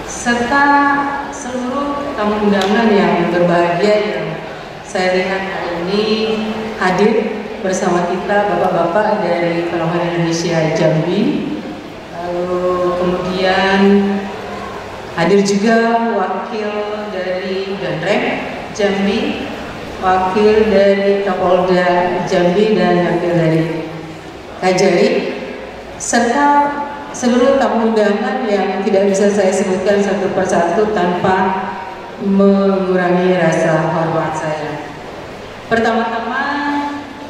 serta seluruh tamu undangan yang berbahagia yang saya lihat hari ini hadir bersama kita, bapak-bapak dari Parlemen Indonesia Jambi. Lalu kemudian hadir juga wakil dari Danrem Jambi, wakil dari Kapolda Jambi, dan wakil dari Kajari, serta seluruh tamu undangan yang tidak bisa saya sebutkan satu persatu tanpa mengurangi rasa hormat saya. Pertama-tama,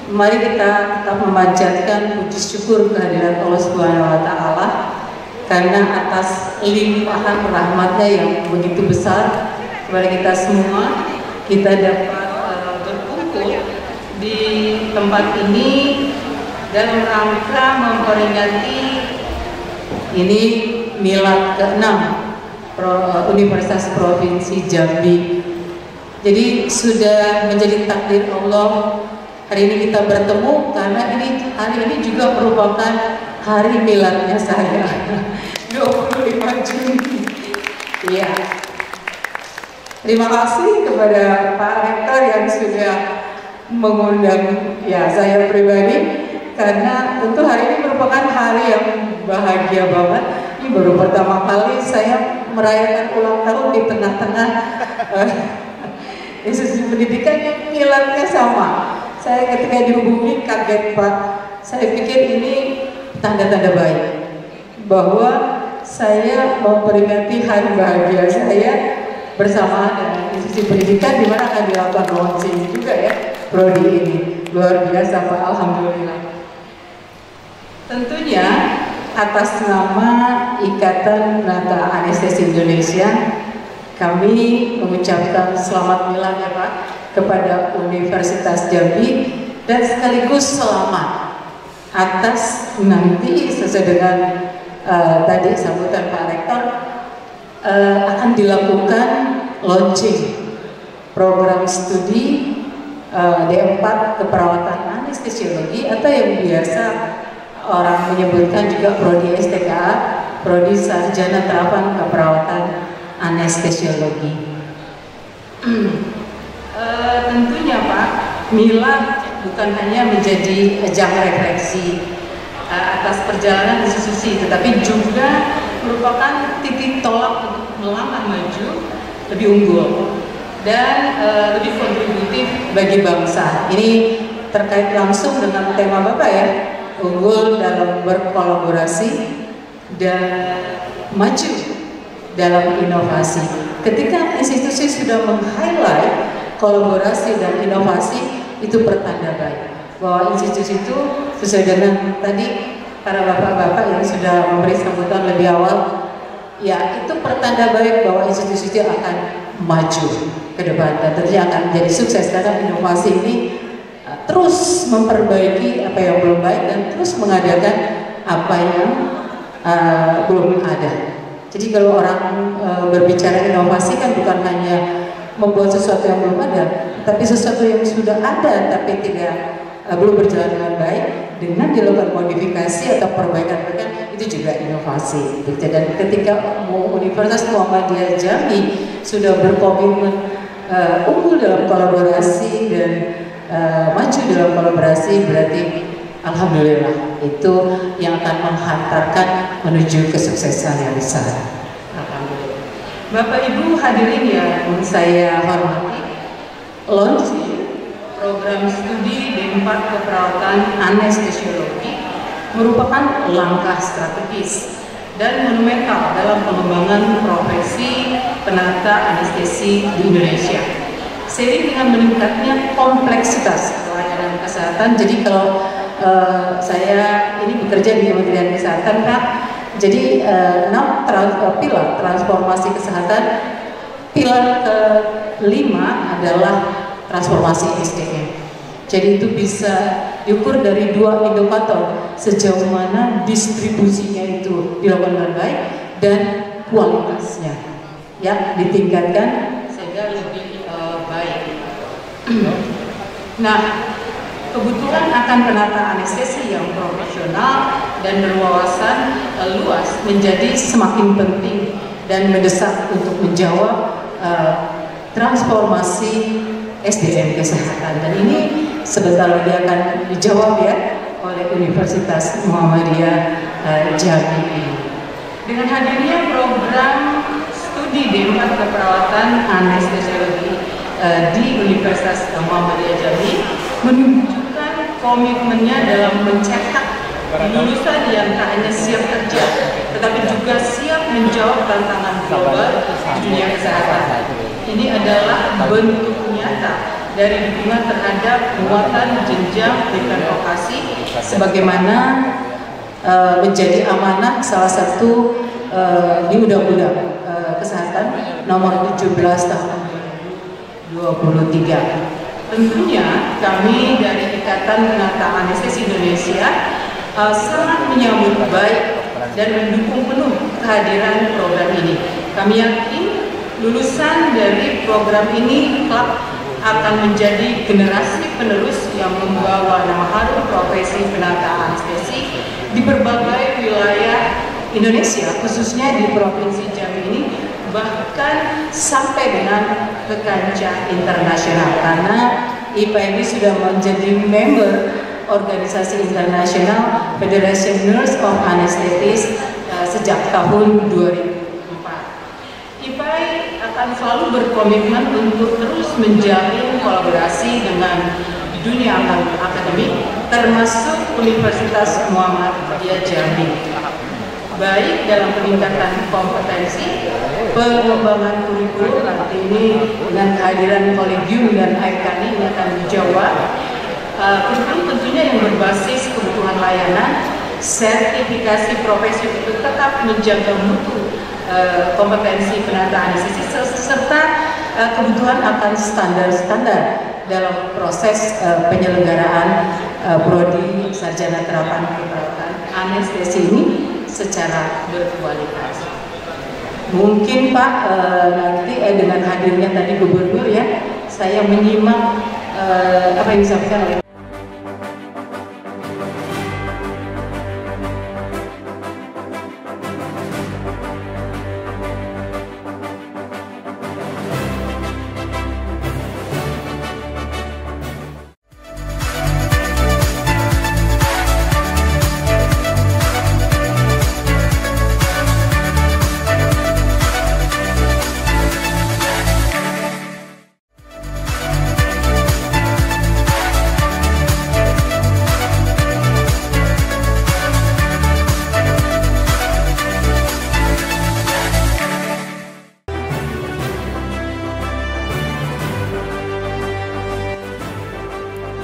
mari kita tetap memanjatkan puji syukur kehadiran Allah Subhanahu wa Ta'ala karena atas limpahan rahmatnya yang begitu besar kepada kita semua, kita dapat berkumpul di tempat ini dalam rangka memperingati ini milad ke-6 Universitas Provinsi Jambi. Jadi sudah menjadi takdir Allah hari ini kita bertemu, karena hari ini juga merupakan hari miladnya saya 25 Terima kasih kepada Pak Rektor yang sudah mengundang ya saya pribadi, karena tentu hari ini merupakan hari yang bahagia banget. Ini baru pertama kali saya merayakan ulang tahun di tengah-tengah institusi pendidikan yang kilatnya sama. Saya ketika dihubungi kaget Pak. Saya pikir ini tanda-tanda baik bahwa saya memperingati hari bahagia saya bersamaan dengan institusi pendidikan di mana akan dilakukan launching juga ya prodi ini. Luar biasa Pak, alhamdulillah. Tentunya atas nama Ikatan Penata Anestesi Indonesia, kami mengucapkan selamat milad ya Pak kepada Universitas Jambi dan sekaligus selamat atas nanti sesuai dengan tadi sambutan Pak Rektor akan dilakukan launching program studi D4 keperawatan anestesiologi atau yang biasa orang menyebutkan juga prodi STKA, prodi sarjana terapan keperawatan anestesiologi. Tentunya Pak, milad bukan hanya menjadi ajang refleksi atas perjalanan institusi, tetapi juga merupakan titik tolak untuk melangkah maju lebih unggul dan lebih kontributif bagi bangsa. Ini terkait langsung dengan tema Bapak ya, unggul dalam berkolaborasi dan maju dalam inovasi. Ketika institusi sudah meng-highlight kolaborasi dan inovasi, itu pertanda baik bahwa institusi itu sesuai dengan tadi para bapak-bapak yang sudah memberi sambutan lebih awal, ya itu pertanda baik bahwa institusi itu akan maju ke depan dan tentunya akan menjadi sukses karena inovasi ini terus memperbaiki apa yang belum baik dan terus mengadakan apa yang belum ada. Jadi kalau orang berbicara inovasi kan bukan hanya membuat sesuatu yang belum ada, tapi sesuatu yang sudah ada tapi belum berjalan dengan baik, dengan dilakukan modifikasi atau perbaikan-perbaikan, itu juga inovasi. Dan ketika Universitas Muhammadiyah Jambi sudah berkomitmen unggul dalam kolaborasi dan maju dalam kolaborasi, berarti alhamdulillah itu yang akan menghantarkan menuju kesuksesan yang besar. Alhamdulillah. Bapak Ibu hadirin yang saya hormati, launching program studi D4 keperawatan anestesiologi merupakan langkah strategis dan monumental dalam pengembangan profesi penata anestesi di Indonesia. Seiring dengan meningkatnya kompleksitas pelayanan kesehatan, jadi kalau saya ini bekerja di Kementerian Kesehatan Pak, jadi 6 pilar transformasi kesehatan, pilar ke-5 adalah transformasi SDM. Jadi itu bisa diukur dari 2 indikator, sejauh mana distribusinya itu dilakukan dengan baik dan kualitasnya ya ditingkatkan sehingga lebih baik. Nah, kebutuhan akan penata anestesi yang profesional dan berwawasan luas menjadi semakin penting dan mendesak untuk menjawab transformasi SDM kesehatan, dan ini sebentar lagi akan dijawab ya oleh Universitas Muhammadiyah Jambi. Dengan hadirnya program studi D4 keperawatan anestesiologi di Universitas Muhammadiyah Jambi menunjukkan komitmennya dalam mencetak lulusan yang tak hanya siap kerja, tetapi juga siap menjawab tantangan global di dunia kesehatan. Ini adalah bentuk nyata dari dukungan terhadap penguatan jenjang pendidikan vokasi sebagaimana menjadi amanah salah satu di Undang-Undang Kesehatan Nomor 17 Tahun 2023. Tentunya kami dari Ikatan Penata Anestesi Indonesia sangat menyambut baik dan mendukung penuh kehadiran program ini. Kami yakin lulusan dari program ini kelak akan menjadi generasi penerus yang membawa nama harum profesi penata anestesi di berbagai wilayah Indonesia, khususnya di Provinsi Jambi ini, bahkan sampai dengan ke kancah internasional, karena IPA ini sudah menjadi member organisasi internasional Federation Nurse of Anesthetists sejak tahun 2004. IPAI akan selalu berkomitmen untuk terus menjalin kolaborasi dengan dunia akademik, termasuk Universitas Muhammadiyah Jambi, baik dalam peningkatan kompetensi, pengembangan kurikulum. Nanti ini dengan kehadiran kolegium dan AIKANI ini akan dijawab. Kurikulum tentunya yang berbasis kebutuhan layanan, sertifikasi profesi untuk tetap menjaga mutu kompetensi penata anestesis, serta kebutuhan akan standar-standar dalam proses penyelenggaraan prodi sarjana terapan keperawatan anestesi ini secara berkualitas. Mungkin Pak nanti dengan hadirnya tadi Gubernur ya, saya menyimak apa yang disampaikan oleh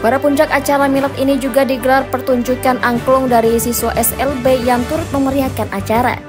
Pada puncak acara milad ini juga digelar pertunjukan angklung dari siswa SLB yang turut memeriahkan acara.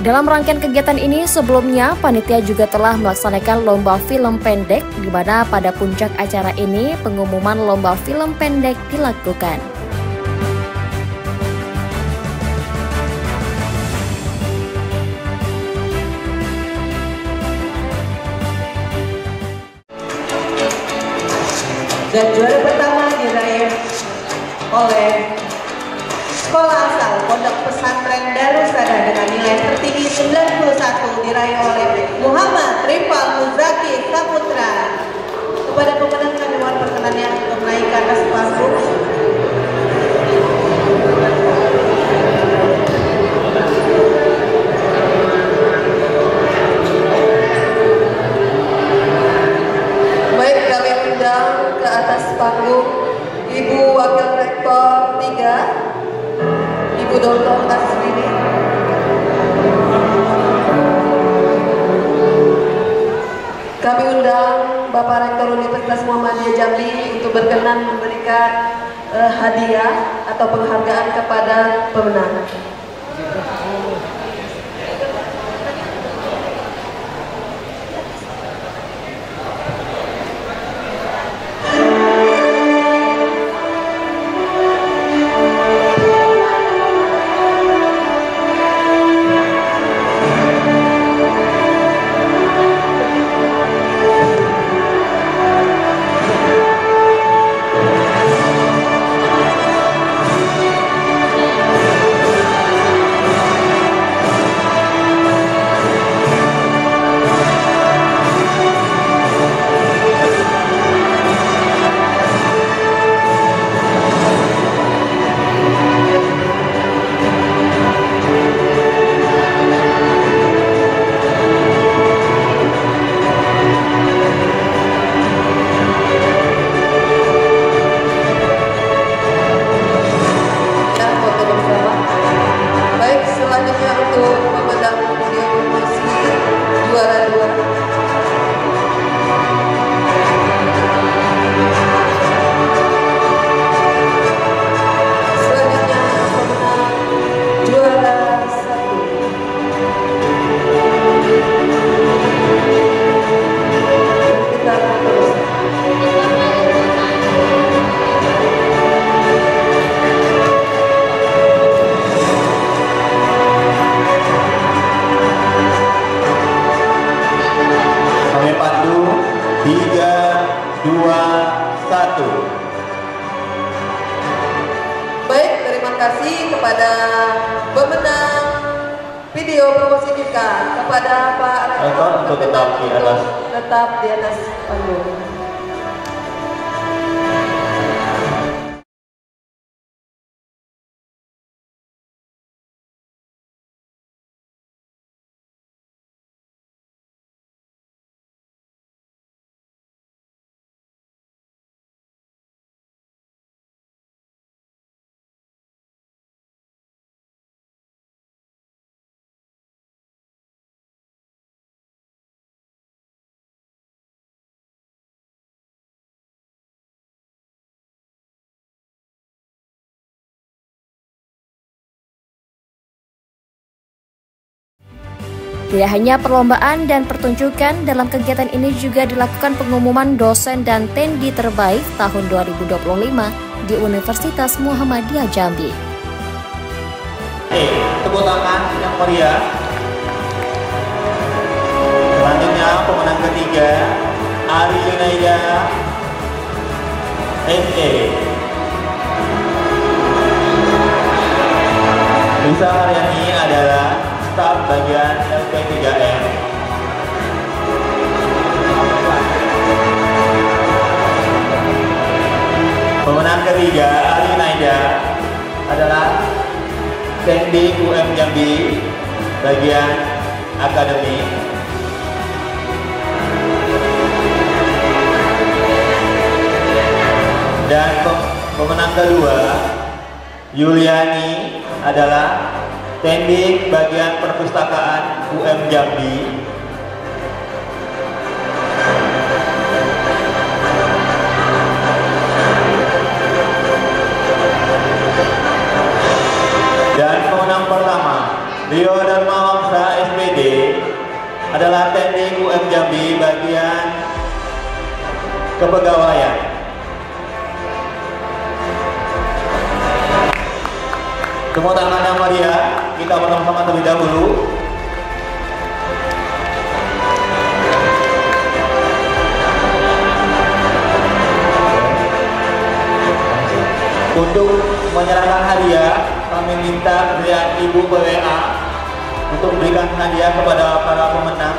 Dalam rangkaian kegiatan ini, sebelumnya panitia juga telah melaksanakan lomba film pendek, di mana pada puncak acara ini pengumuman lomba film pendek dilakukan. Dan juara pertama diraih oleh Sekolah Asal Pondok Pesantren Darussalam dengan nilai tertinggi 91 diraih oleh Muhammad Rifal Muzaki Saputra. Kepada pemenang kami mohon perkenannya untuk naik ke atas panggung. Baik, kami undang ke atas panggung Ibu Wakil Rektor 3, Ibu Dr. Aswini. Kami undang Bapak Rektor Universitas Muhammadiyah Jambi untuk berkenan memberikan hadiah atau penghargaan kepada pemenang. Baik, terima kasih kepada pemenang video promosi kita, kepada Pak Rektor untuk tetap di atas panggung. Tidak hanya perlombaan dan pertunjukan, dalam kegiatan ini juga dilakukan pengumuman dosen dan tendi terbaik tahun 2025 di Universitas Muhammadiyah Jambi. Tepuk tangan yang meriah. Selanjutnya pemenang ketiga, Ari Yunaida SE. Lisa Haryani adalah staf bagian LP3M. Pemenang ketiga, Ari Naida, adalah Teknik UM Jambi bagian akademik. Dan pemenang kedua, Yuliani, adalah Teknik bagian perpustakaan UM Jambi. Dan pemenang pertama, Rio Dharma Wangsa adalah teknik UM Jambi bagian kepegawaian. Tepuk tangan yang meriah, kita bersama terlebih dahulu. Untuk menyerahkan hadiah, kami minta pihak Ibu PWA untuk memberikan hadiah kepada para pemenang.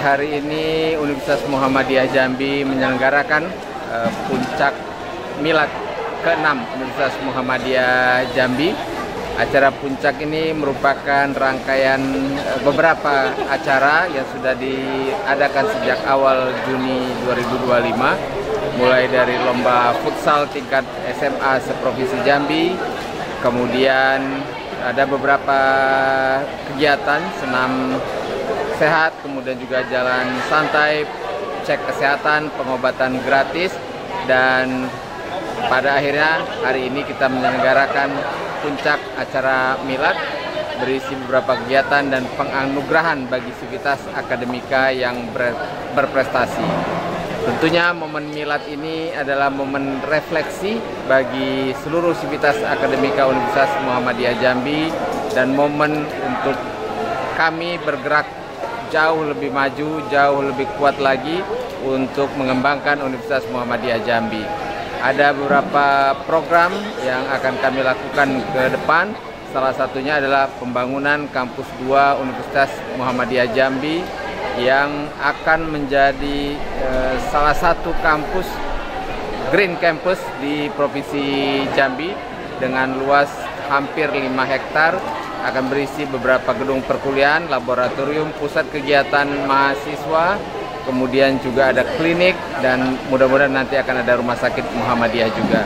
Hari ini Universitas Muhammadiyah Jambi menyelenggarakan puncak milad ke-6 Universitas Muhammadiyah Jambi. Acara puncak ini merupakan rangkaian beberapa acara yang sudah diadakan sejak awal Juni 2025, mulai dari lomba futsal tingkat SMA seprovinsi Jambi, kemudian ada beberapa kegiatan senam sehat, kemudian juga jalan santai, cek kesehatan, pengobatan gratis, dan pada akhirnya hari ini kita menyelenggarakan puncak acara milad berisi beberapa kegiatan dan penganugerahan bagi sivitas akademika yang berprestasi. Tentunya momen milad ini adalah momen refleksi bagi seluruh sivitas akademika Universitas Muhammadiyah Jambi dan momen untuk kami bergerak jauh lebih maju, jauh lebih kuat lagi untuk mengembangkan Universitas Muhammadiyah Jambi. Ada beberapa program yang akan kami lakukan ke depan. Salah satunya adalah pembangunan kampus 2 Universitas Muhammadiyah Jambi yang akan menjadi salah satu kampus Green Campus di Provinsi Jambi dengan luas hampir 5 hektar, akan berisi beberapa gedung perkuliahan, laboratorium, pusat kegiatan mahasiswa, kemudian juga ada klinik, dan mudah-mudahan nanti akan ada rumah sakit Muhammadiyah juga.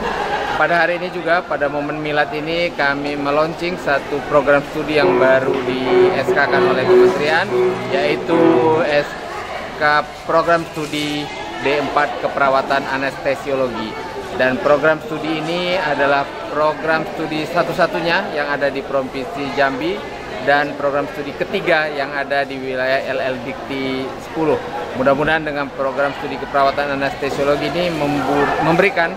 Pada hari ini juga, pada momen milad ini kami meluncing satu program studi yang baru di SK-kan oleh Kementerian, yaitu SK Program Studi D4 Keperawatan Anestesiologi. Dan program studi ini adalah program studi satu-satunya yang ada di Provinsi Jambi dan program studi ketiga yang ada di wilayah LL Dikti 10. Mudah-mudahan dengan program studi keperawatan anestesiologi ini memberikan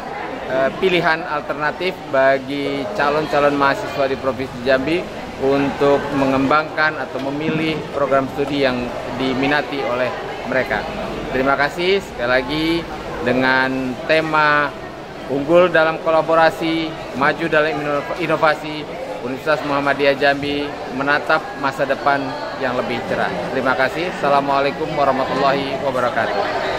pilihan alternatif bagi calon-calon mahasiswa di Provinsi Jambi untuk mengembangkan atau memilih program studi yang diminati oleh mereka. Terima kasih sekali lagi dengan tema unggul dalam kolaborasi, maju dalam inovasi, Universitas Muhammadiyah Jambi menatap masa depan yang lebih cerah. Terima kasih. Assalamualaikum warahmatullahi wabarakatuh.